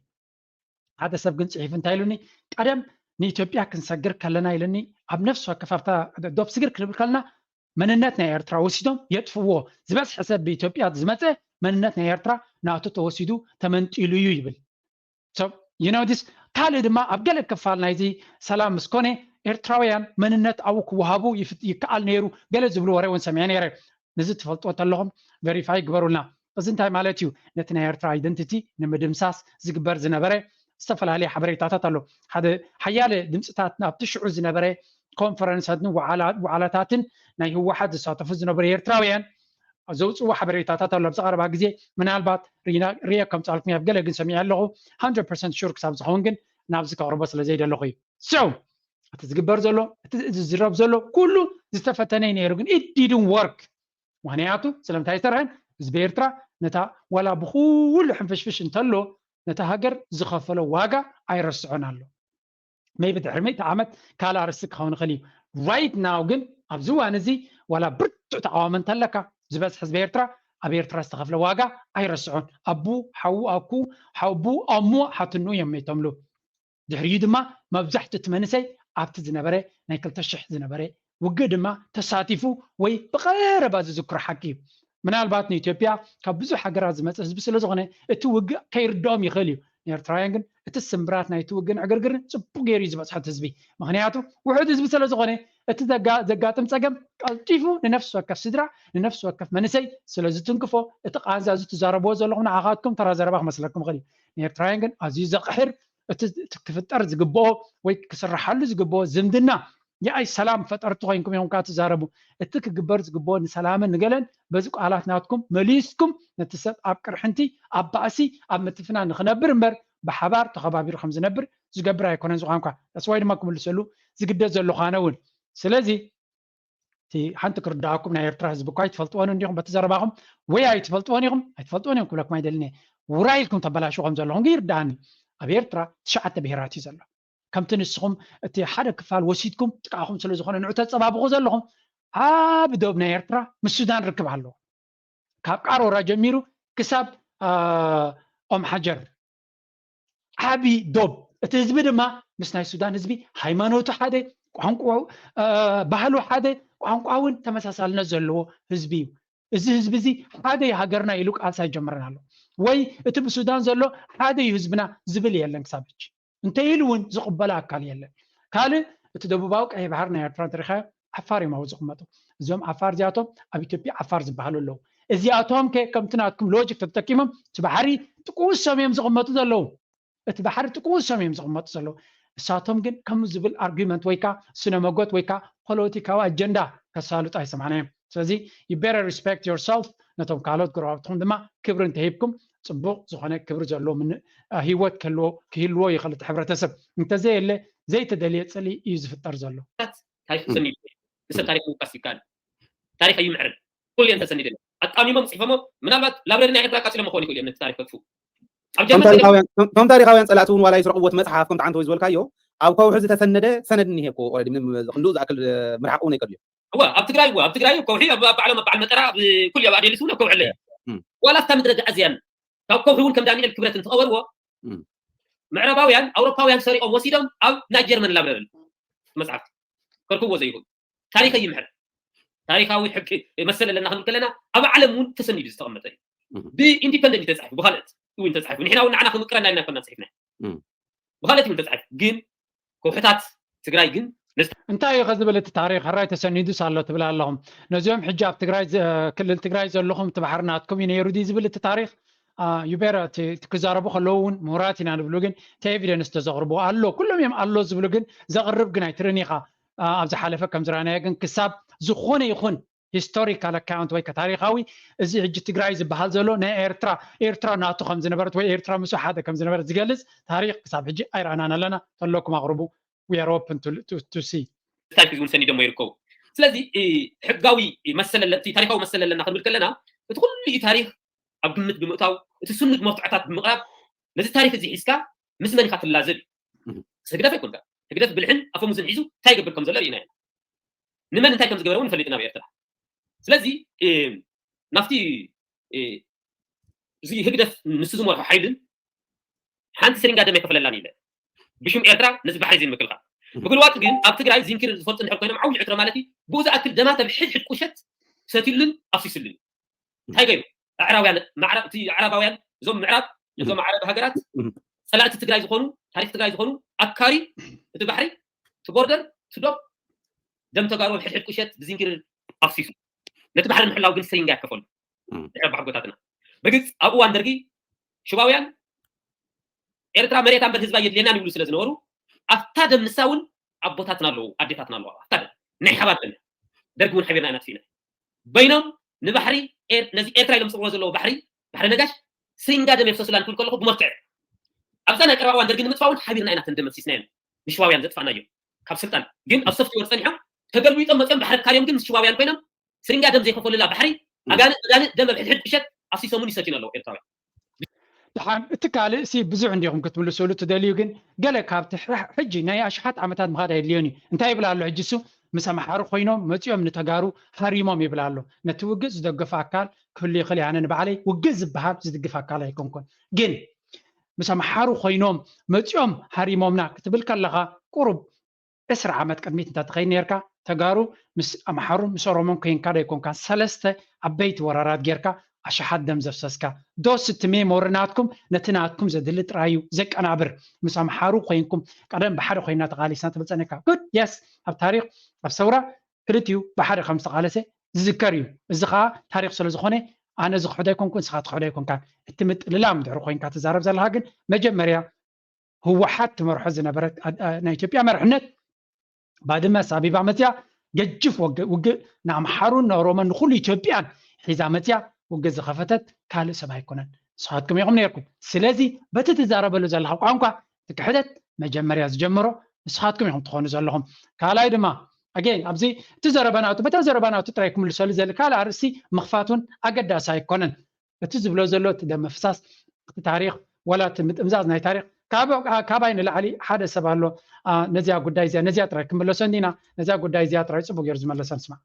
S2: ሓደ ሰብ ግን ፅሒፍ እንታይ ኢሉኒ ቀደም ንኢትዮጵያ ክንሰግር ከለና ኢሉኒ ኣብ ነፍሲ ወከፍ ኣብታ ዶብ ስግር ክንብል ከለና مننتنا ኤርትራ ወሲዶም የጥፍዎ ዝበስ حسب በኢትዮጵያ ዝመፀ መንነትና ኤርትራ ናቱ ተወሲዱ ተመንጢሉ እዩ ይብል so you know this ካልእ ድማ ኣብ ገለ ክፋል ናይዚ ሰላም ምስኮነ ኤርትራውያን መንነት ኣብ ክወሃቡ ይከኣል ነይሩ ገለ ዝብሉ ወሬ እውን ሰሚዐ ነይረ ነዚ ትፈልጥዎ ተለኹም ቨሪፋይ ግበሩልና እዚ እንታይ ማለት እዩ ነቲ ናይ ኤርትራ አይደንቲቲ ንምድምሳስ ዝግበር ዝነበረ ዝተፈላለዩ ሓበሬታታት ኣሎ ሓደ ሓያለ ድምፅታት ናብቲ ሽዑ ዝነበረ ኮንፈረንሳትን ወዓላታትን ናይ ህወሓት ዝሳተፉ ዝነበሩ ኤርትራውያን ዘውፅዎ ሓበሬታታት ኣሎ ብዝቐረባ ግዜ ምናልባት ሪያ ከም ፃልኩም ኣብ ገለ ግን ሰሚዐ ኣለኹ 100% ሹር ክሳብ ዝኸውን ግን ናብዚ ከቕርቦ ስለ ዘይደለኹ እዩ so እቲ ዝግበር ዘሎ እቲ ዝረብ ዘሎ ኩሉ ዝተፈተነ ነይሩ ግን it didn't work ምክንያቱ ስለምንታይ ዝተርሐን ህዝቢ ኤርትራ ነታ ዋላ ብኩሉ ሕንፍሽፍሽ እንተሎ ነታ ሃገር ዝኸፈሎ ዋጋ ኣይረስዖን ኣሎ maybe ድሕሪ 100 ዓመት ካልእ ኣርስቲ ክኸውን ይኽእል እዩ right now ግን ኣብዚ እዋን እዚ ዋላ ብርቱዕ ተቃዋሚ እንተለካ ዝበዝሕ ህዝቢ ኤርትራ ኣብ ኤርትራ ዝተኸፈለ ዋጋ ኣይረስዖን ኣቡ ሓዉ ኣኩ ሓቡ ኣሙ ሓትኑ እዮም ይተምሉ ድሕሪኡ ድማ መብዛሕትኡ እቲ መንእሰይ ኣብቲ ዝነበረ ናይ 2000 ዝነበረ ውግእ ድማ ተሳቲፉ ወይ ብቐረባ ዝዝክሮ ሓቂ እዩ ምናልባት ንኢትዮጵያ ካብ ብዙሕ ሃገራት ዝመፀ ህዝቢ ስለ ዝኾነ እቲ ውግእ ከይርድኦም ይኽእል እዩ ኤርትራውያን ግን እቲ ስምብራት ናይቲ ውግእን ዕግርግርን ፅቡቅ ገይሩ ዝበፅሐት ህዝቢ ምክንያቱ ውሑድ ህዝቢ ስለ ዝኾነ እቲ ዘጋጥም ፀገም ቀልጢፉ ንነፍሲ ወከፍ ስድራ ንነፍሲ ወከፍ መንእሰይ ስለ ዝትንክፎ እቲ ቃንዛ እዚ ትዛረብዎ ዘለኹም ንዓኻትኩም ተራ ዘረባ ክመስለኩም ይኽእል እዩ ንኤርትራውያን ግን ኣዝዩ ዘቕሕር እቲ ክፍጠር ዝግብኦ ወይ ክስራሓሉ ዝግብኦ ዝምድና የኣይ ሰላም ፈጠርቲ ኮይንኩም እዮም ካ ትዛረቡ እቲ ክግበር ዝግብኦ ንሰላምን ንገለን በዚ ቃላት ናትኩም መሊስኩም ነቲ ሰብ ኣብ ቅርሕንቲ ኣብ ባእሲ ኣብ ምትፍና ንኽነብር እምበር ብሓባር ተኸባቢሩ ከም ዝነብር ዝገብር ኣይኮነን ዝኳንኳ ተስዋይ ድማ ክምልሰሉ ዝግደድ ዘሎ ኻነ እውን ስለዚ እቲ ሓንቲ ክርዳኣኩም ናይ ኤርትራ ህዝቢ እኳ ኣይትፈልጥዎን እንዲኹም በቲ ዘረባኹም ወይ ኣይትፈልጥዎን ኢኹም ኣይትፈልጥዎን እዮም ክብለኩም ኣይደልኒ ውራይልኩም ተበላሽኹም ዘለኹም ግን ይርዳእኒ ኣብ ኤርትራ 9 ብሄራት እዩ ዘሎ ከምቲ ንስኹም እቲ ሓደ ክፋል ወሲድኩም ጥቃኹም ስለ ዝኾነ ንዑ ተፀባብቑ ዘለኹም ኣብ ደቡብ ናይ ኤርትራ ምስ ሱዳን ርክብ ኣለዎ ካብ ቃሮራ ጀሚሩ ክሳብ ኦም ሓጀር ዓብይ ዶብ እቲ ህዝቢ ድማ ምስ ናይ ሱዳን ህዝቢ ሃይማኖቱ ሓደ ቋንቋው ባህሉ ሓደ ቋንቋውን ተመሳሳልነት ዘለዎ ህዝቢ እዩ እዚ ህዝቢ እዚ ሓደ ሃገርና ኢሉ ቃልሳ ይጀምረን ኣሎ ወይ እቲ ብሱዳን ዘሎ ሓደ ህዝብና ዝብል የለን ክሳብ ሕጂ እንተኢሉ እውን ዝቕበለ ኣካል የለን ካልእ እቲ ደቡባዊ ቀይ ባህር ናይ ኤርትራ ተሪኻ ዓፋር እዮም ኣብኡ ዝቕመጡ እዞም ዓፋር እዚኣቶም ኣብ ኢትዮጵያ ዓፋር ዝበሃሉ ኣለዉ እዚኣቶም ከምቲ ናትኩም ሎጂክ ተጠቂሞም እቲ ባሕሪ ጥቁሶም እዮም ዝቕመጡ ዘለዉ እቲ ባሕሪ ጥቁሶም እዮም ዝቕመጡ ዘለዉ እሳቶም ግን ከም ዝብል ኣርጊመንት ወይ ከዓ ስነ መጎት ወይ ከዓ ፖለቲካዊ ኣጀንዳ ከሳልጡ ኣይሰማዕናዮም ስለዚ you better respect yourself ነቶም ካልኦት ጎረባብትኩም ድማ ክብሪ እንተሂብኩም ፅቡቅ ዝኾነ ክብሪ ዘለዎ ሂወት ክህልዎ ይኽእል እቲ ሕብረተሰብ እንተዘየለ ዘይተደልየ ፀሊ እዩ ዝፍጠር ዘሎ
S4: ታሪክ ሰኒድ ንሰብ ታሪክ ምውቃስ ይከኣል ታሪክ ኣይምዕርግ ኩሉ እዮም ተሰኒድ ኣጣሚሞም ፅሒፎሞ ምናልባት ላብረሪ ናይ ኤርትራ ቃፂሎም ክኾን ይኽእል እዮም ነቲ ታሪክ ከጥፉ
S3: ከም ታሪካውያን ፀላእቲ እውን ዋላ ይስረቅዎት መፅሓፍ ከምቲ ዓንተ ወይ ዝበልካዮ ኣብ ከውሒ ዝተሰነደ ሰነድ እኒሄ እኮ ክንድኡ ዝኣክል ምርሓቅ እውን ኣይቀድልዩ
S4: ኣብ ትግራይ ከውሒ ኣብ ባዕሎም በዓል መጠራ ኩሉ ኣብ ኣዴሊስ እውን ኣብ ከውሒ ኣለየ ዋላ እታ ምድረ ገዓዝያን ካብ ከውሒ እውን ከም ዳንኤል ክብረት እንትቐበርዎ ምዕራባውያን ኣውሮፓውያን ሰሪቆም ወሲዶም ኣብ ናይ ጀርመን ላብረሪ መፅሓፍ ከርክብዎ ዘይኹን ታሪክ ኣይምሕር ታሪካዊ ሕቂ መሰለ ኣለና ክንብል ከለና ኣብ ዓለም እውን ተሰኒዱ ዝተቐመጠ እዩ ብኢንዲፐንደንት ተፃሒፉ ብካልኦት እውን ተፃሒፉ ንሕና እውን ንዓና ክንቅረና ኢልና ኮና ፅሒፍና ብካልኦት እውን ተፃሒፉ ግን ከውሕታት ትግራይ ግን
S2: እንታይ እዩ ከዝብል እቲ ታሪክ ሕራይ ተሰኒዱስ ኣሎ ትብል ኣለኹም ነዚኦም ሕጂ ኣብ ትግራይ ክልል ትግራይ ዘለኹም እቲ ባሕሪ ናትኩም እዩ ነይሩ ዲ ዝብል እቲ ታሪክ ዩቤራ ክዛረቡ ከለዉ እውን ምሁራት ኢና ንብሉ ግን እቲ ኤቪደንስ ተዘቕርቡ ኣሎ ኩሎም እዮም ኣሎ ዝብሉ ግን ዘቕርብ ግን ኣይትርን ኢኻ ኣብ ዝሓለፈ ከም ዝረኣናዮ ግን ክሳብ ዝኾነ ይኹን ሂስቶሪካል ኣካውንት ወይ ታሪካዊ እዚ ሕጂ ትግራይ ዝበሃል ዘሎ ናይ ኤርትራ ናቱ ከም ዝነበረት ወይ ኤርትራ ምስ ሓደ ከም ዝነበረት ዝገልፅ ታሪክ ክሳብ ሕጂ ኣይረኣናን ኣለና ተለኩም ኣቕርቡ we are open to see
S4: ታሪክ እውን ሰኒዶም ይርከቡ ስለዚ ሕጋዊ መሰለለቲ ታሪካዊ መሰለ ኣለና ክንብል ከለና እቲ ኩሉ ታሪክ ኣብ ግምት ብምእታው እቲ ስኑድ መፍትዕታት ብምቕራብ ነዚ ታሪክ እዚ ሒዝካ ምስ መን ኢኻ ትላዘብ ስግደፍ ኣይኮንካ ስግደፍ ብልሕን ኣፈሙዝን ሒዙ እንታይ ይገብር ከም ዘሎ ርኢና ኢና ንመን እንታይ ከም ዝገበረ እውን ፈሊጥና ብኤርትራ ስለዚ ናፍቲ እዚ ህግደፍ ንሱ ዝመርሖ ሓይልን ሓንቲ ስሪንጋ ደመ ይከፈለላን ኢለ ብሽም ኤርትራ ነዚ ባሕሪ ዘይምክልካ بقول وقت جن أبتقرأ زينكر الفرط نحطينا معوج عترة مالتي بوزا أكل دماتة بحد قشت ستيلن أفسيسلن هاي جاي عربيان معرب تي عربيان زوم معرب زوم عرب هجرات سلعت تقرأ يزخونوا تاريخ تقرأ يزخونوا أكاري تبحري تبوردر تدوب دم تقارو بحد قشت زينكر أفسيس نتبحر نحل لو جن سينجا كفول نحب حقوقاتنا بقيت أبو أندرجي شبابيان إيرترا مريتان بالحزب يدلنا نقول سلسلة نورو أفتاد من ساون أبوتاتنا له أديتاتنا له أفتاد نحباتنا درجون حبينا نفسنا بينهم نبحري نزي إيرترا لهم سووا زلوا بحري نجاش سينجا دم يفسس لان كل بمرتع أبزنا كراوان درجين متفاون حبينا أنا تندم سيسنين مشواويان زت فانا يوم كابسلتان جن أصفت ورثنيها تقلوا يتم مثلا بحر كاريوم جن مشواويان بينهم سينجا دم زي خفول الله بحري أجان دم بحد بشت أصي سموني سجين الله إيرترا
S2: دحان اتكالي سي بزو عنديهم كتملو سولو تدليو جن قال كابت حجي ناي أشحات عمتاد مغادا يليوني انتهي بلا له عجسو مسامحارو خوينوم متيوم نتغارو هاريموم يبلالو نتوجز دغف اكال كل خلي انا نبعلي وجز بهاب زدغف اكال يكونكون جن مسامحارو خوينوم متيوم هاريمومنا كتبل كلغا قرب اسرع عمت قدميت انت تخيل نيركا تغارو مس امحارو مسورومون كاين كادا يكون كان سلسته عبيت ورارات غيركا أشحاد دم زفسسكا دوس تمي مورناتكم نتناتكم زدلت رايو زك أنا عبر مسام حارو خوينكم قدام بحر خوينات غالي سنة بتسألناك good yes التاريخ الثورة كريتيو بحر خمسة غالسة ذكريو الزخاء تاريخ سلزخوني أنا زخ حدايكم كن سخات حدايكم كان اتمت للام دعو خوين كات زارب زلهاجن مجمريا هو حتى مرحز نبرت نيتوبيا مرحنت بعد ما سابي بعمتيا ججف وج نعم حارون رومان نخول إثيوبيان حزامتيا وجز خفتت كالو سبع يكونن صحاتكم يقوم نيركم سلازي بتتزارب له زلها قانقا تكحدت مجمريا زجمرو صحاتكم يقوم تخونوا زلهم كالاي دما اجين ابزي تزربناوت بتزربناوت ترايكم لسول زل كالا ارسي مخفاتون اقداسا يكونن بتزبلو زلوت دم فساس تاريخ ولا امزاز ناي تاريخ كاباين العلي حدا سبالو نزيا قداي زي نزيا ترايكم لسندينا نزيا قداي زي تراي صبو يرز ملسن اسمع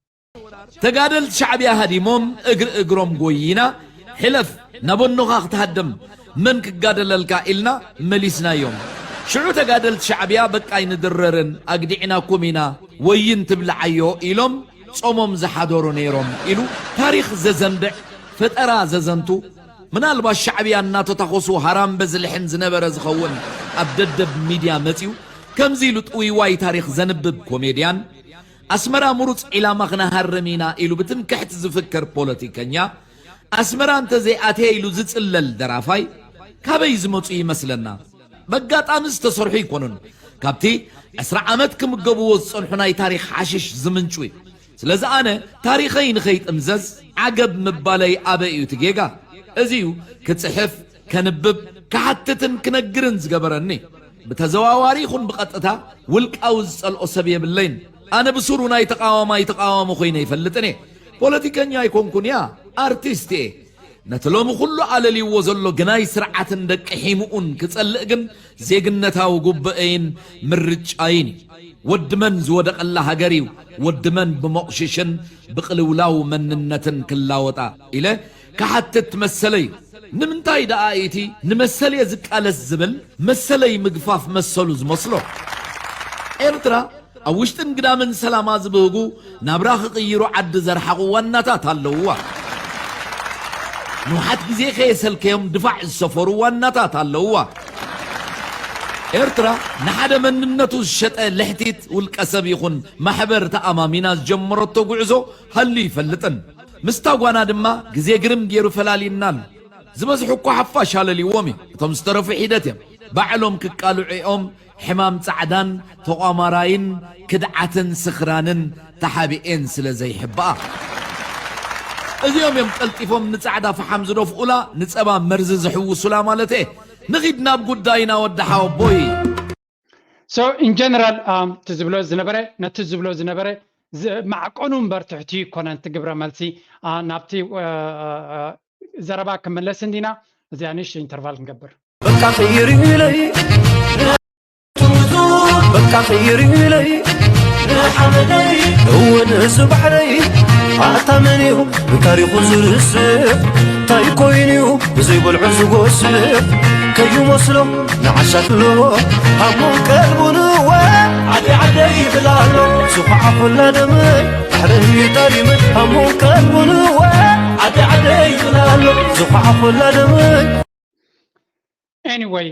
S6: تقادل شعبي هاديموم اقرم قوينا حلف نبنو خاخ تهدم من كقادل الكائلنا مليسنا يوم شعو تقادل شعبيا بقاي ندررن اقدعنا كومينا وين تبلعيو إلوم صومم زحادورو نيروم إلو تاريخ ززندع فترا ززنتو من البا الشعبيا ناتو تخصو حرام بزلحن زنبر زخون أبددب ميديا متيو كم زيلو تقوي واي تاريخ زنبب كوميديان أسمرا مروت إلى مغنى هرمينا إلو بتنكحت زفكر بوليتيكانيا أسمرا انت زي آتي إلو زيت إلا الدرافاي كابي زموتي مثلنا بقات أمس تصرحي كونن كابتي أسرع عمتكم قبوز صنحناي تاريخ عشش زمن شوي سلازا أنا تاريخين خيط امزز عقب مبالي آبائي تجيغا أزيو كتصحف كنبب كحتتن كنقرنز قبرني بتزواواريخن بقطتها ولك أوز الأسبية باللين أنا بصورنا يتقاوم خوينا يفلتني بوليتيكانيا يكون كونيا أرتيستي نتلوم كله على اللي وزلو جناي سرعة دك حيمون كتسلقن زيجنتها وجبئين مرج عيني ودمن زودق الله هجريو ودمن بمقششن بقلولاو مننتن كلاوطا إلى كحتى تمثلي نمنتاي دقايتي نمثلي زك على الزبل مثلي مقفاف مسلوز مصلو إرترا أوشتن قدامن سلاما زبوغو نبراخ قيرو عد زرحقو وانتا تالوا نوحات جزي خيسل كيوم دفع السفر وانتا تالوا إرترا نحدا من النتو الشتاء لحتيت والكسب يخون محبر تأمامينا جمرتو قعزو هاللي فلتن مستاقوانا دما جزي قرم جيرو فلالي النال زمزحوكو حفاش هاللي وامي تمسترو في حيدتهم بعلوم كقالو عيوم حمام تعدان تقامراين كدعتن سخرانن تحابئين سلزي حبا اليوم يوم تلتفهم نتعدا فحام زروف أولا نتسابا مرزز حو سلامالته نغيدنا بقداينا ودحاو بوي
S2: So in general تزبلو زنبرة نتزبلو زنبرة مع قانون برتحتي كونن تجبر مالسي نابتي زربا كمل سندينا زيانيش انترفال نقبر
S1: بكا خيري لي بكا خيري لي حمدي هو ناس بحري عتمنيو بتاريخ زرسف تايكوينيو بزيب العزوسف كيو مسلم نعشت له همو قلبو نواه عدي عدي بلالو سخع فلا دمي حرهي طريمت همو كالبنو عدي عدي بلالو سخع فلا دمي
S2: anyway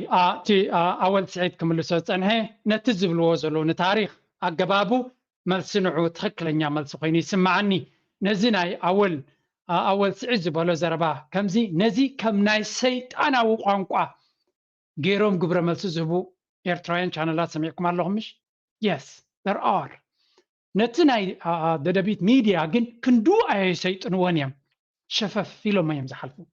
S2: تي أول سعيد كملو صنعه نتزبل وزلو نتاريخ أجبابو ملسنعو تخكلنيا ملس خيني سمعني نزيناي أول سعيد زبالو زربا كمزي نزي كم ناي سيت أنا وقانقوا غيروم قبر ملس زبو إيرتراين channelات سمعكم اللهم مش yes there are نتناي دبيت ميديا جن كندو أي سيت نوانيم شفاف فيلو ما يمزحلفو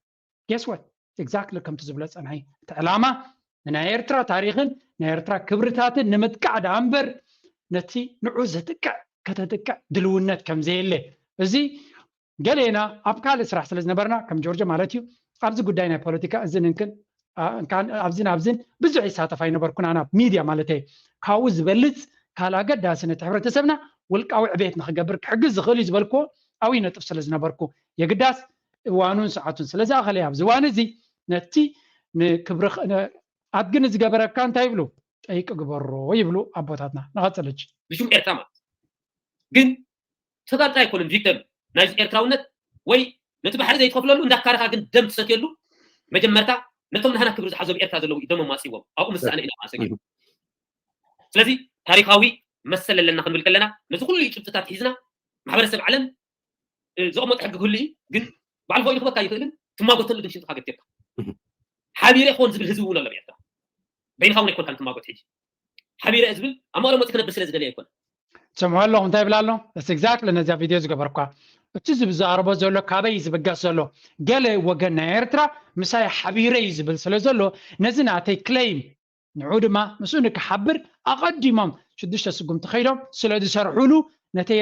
S2: guess what exactly كم تزبلت أنا هي تعلامة نايرترا تاريخن نايرترا كبرتاتن نمتقع دامبر نتي نعوزة تقع كتتقع دلونات كم زي اللي زي قالينا أبقال إسراح سلز نبرنا كم جورجا مالتيو أبزي قداينا بوليتيكا أزن إنكن كان أبزين بزو عيساتا فاي نبركون أنا ميديا مالتي كاوز بلت كالا قد داسنة حبرة تسبنا والقاو عبيتنا خقبرك حقز غليز بالكو أوي نتف سلز نبركو يقداس وانون ساعتون سلزا خليها أبزي وانزي نتي نكبرخ أتجن زجبرة كان تايبلو أيك جبرو يبلو أبوتاتنا نغتلج
S4: بشوم إرتامات جن تقدر تايكون فيكتم نايز إرتراونت وي نتبع حرزة يتقبلوا له ذكرها جن دم تسكيلو مجمرتا نتوم نحنا كبر حزب إرتاز لو دم ما سيوم أو مسألة إلى ما سكيلو لذي تاريخاوي مسألة لنا خلنا نقول لنا نزول اللي شفت تاتيزنا محبر السبع علم زوم تحقق كله جن بعد فوق يخبط كايتلن ثم قلت له شيء حاجة كده حبيرة خون زبل هزول ولا بيعتا بين خون يكون كانت ما قلت هيجي حبيرة زبل أما لو ما تكنا بس لازم يكون
S2: سمعوا لهم طيب لالو بس exactly نزع فيديوز قبركوا تجذب زاربو زلو كابي يزبقى زلو قال وقنا إيرترا مساي حبيرة يزبل سلزلو نزنا تي كليم نعود ما مسونك حبر أقدمهم شدش تسقم تخيلهم سلاد سرحولو نتي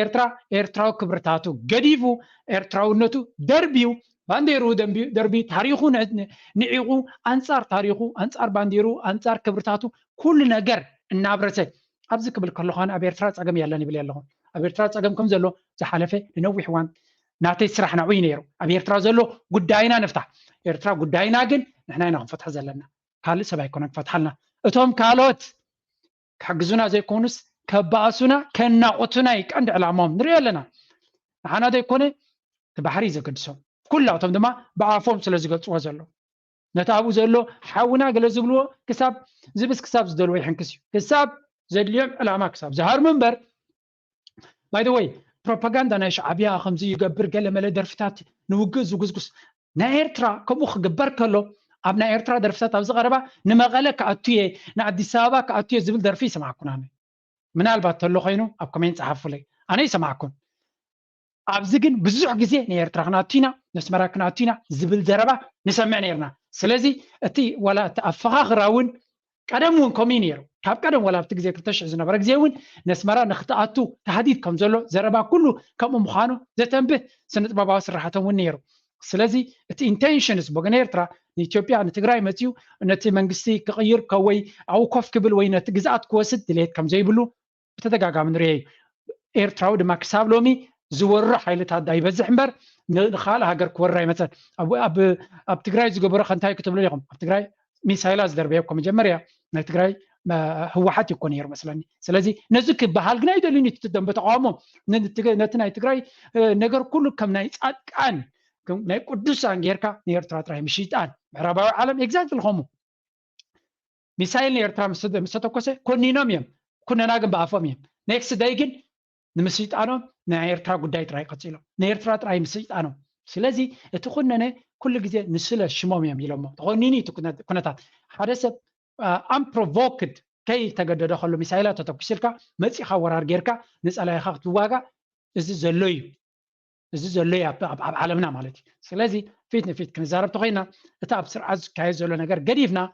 S2: إيرترا كبرتاتو قديفو إيرترا ونتو دربيو بانديرو دربي تاريخو نعيقو أنصار تاريخو أنصار بانديرو أنصار كبرتاتو كل نجر النابرته أبزك بالكلخان أبيرترا أجمع يلا نبلي اللهون أبيرترا أجمع كم زلوا زحلفة لنوي حوان نعطي سرح نعوين يرو أبيرترا زلوا قداينا نفتح إيرترا قداينا جن نحنا هنا فتح زلنا قال سبع يكون فتح لنا أتوم كالوت حجزونا زي كونس كباسونا كنا قطنا يك عند العمام نريال لنا نحنا ده يكون تبحري زي كدسو كلها تم دما بعرفهم سلزق وزلوا نتابو زلوا حاونا قال زبلوا كسب زبس كسب زدلوا يحنكسيو كسب زي اليوم العماك كسب زهر منبر باي ذا واي بروباغندا ناش عبيا خمزي يقبر قال ملا درفتات نوجز وقزقز نايرترا كم وخ قبر كله ابنا ايرترا درفتات ابز غربا نمغلك اتيه نعدي سابا كاتيه زبل درفي سمعكم انا من البات له خينو اب كومنت صحفوا لي انا يسمعكم أبزجن بزوج جزء نيرترا خناتينا نسمرا خناتينا زبل دربا نسمع نيرنا سلازي أتي ولا تأفخ راون قدمون كومينيرو كاب قدم ولا بتجزي كرتش عزنا برك زيون نسمرا نختاتو تحديد كم زلو زربا كله كم مخانو زتنبه سنة بابا سرحتهم ونيرو سلازي أتي intentions بغنيرترا نيتوبيا نتجراي متيو نتي منجستي كغير كوي أو كف قبل وين تجزات كوسد دليت كم زي بلو بتتجاجا من رأي إيرتراو دماغ سابلومي زورة حيلتها داي بزح مبر خالة هاجر كورة مثلا أب تجراي زجبرة خنتاي كتب لهم أب تجراي ميسايلاز دربيه كم جمريا نتجراي هو حتى يكون ير مثلا سلازي نزك بحال جنايد اللي نتدم بتعامم نتنا تجراي نجر كله كم نايت عن كم ناي قدوس عن غيرك نير ترى مشيتان عربا عالم إكزاكت الخمو ميسايل نير ترى مستوكسه كونينوم يم كنا ناقم بعفوم next day again نمسيت أنا نايرترا قداي تراي قتيلو نايرترا تراي مسيت أنا سلازي تخوننا كل جزء نسلا الشمام يميلهم تغنيني تكونت حدث unprovoked كي تجد دخلوا مسائل تتكسرك مسي خوار غيرك نسأل يا خاطر واقع زلي عالمنا مالتي سلازي فيت كنزارب تغينا تاب سرعز كايز ولا نجار قريفنا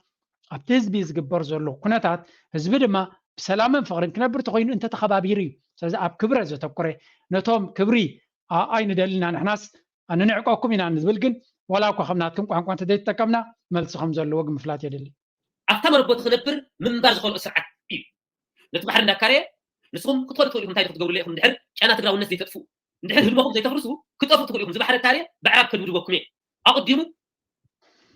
S2: أبتزبيز جبر زلو كونتات هزبد ما بسلام فقرن كنبر تغين أنت تخبابيري سلازي أب كبر زو تبكري نتوم كبري أين دلنا نحناس أنا نعقاكم إن أنا زبلجن ولا أكو خمناتكم كان كنت ديت تكمنا ملص خمسة اللي وقم فلات يدلي
S4: أفتمر بتخنبر من بارز خل أسرع نتبحر نكاري نسوم كتور تقول لهم تاي تقول لهم نحر أنا تقرأ الناس دي تطفو نحر المهم زي تفرسوا كتور تقول لهم زبحر التاري بعرف كل وجوكمي أقدمه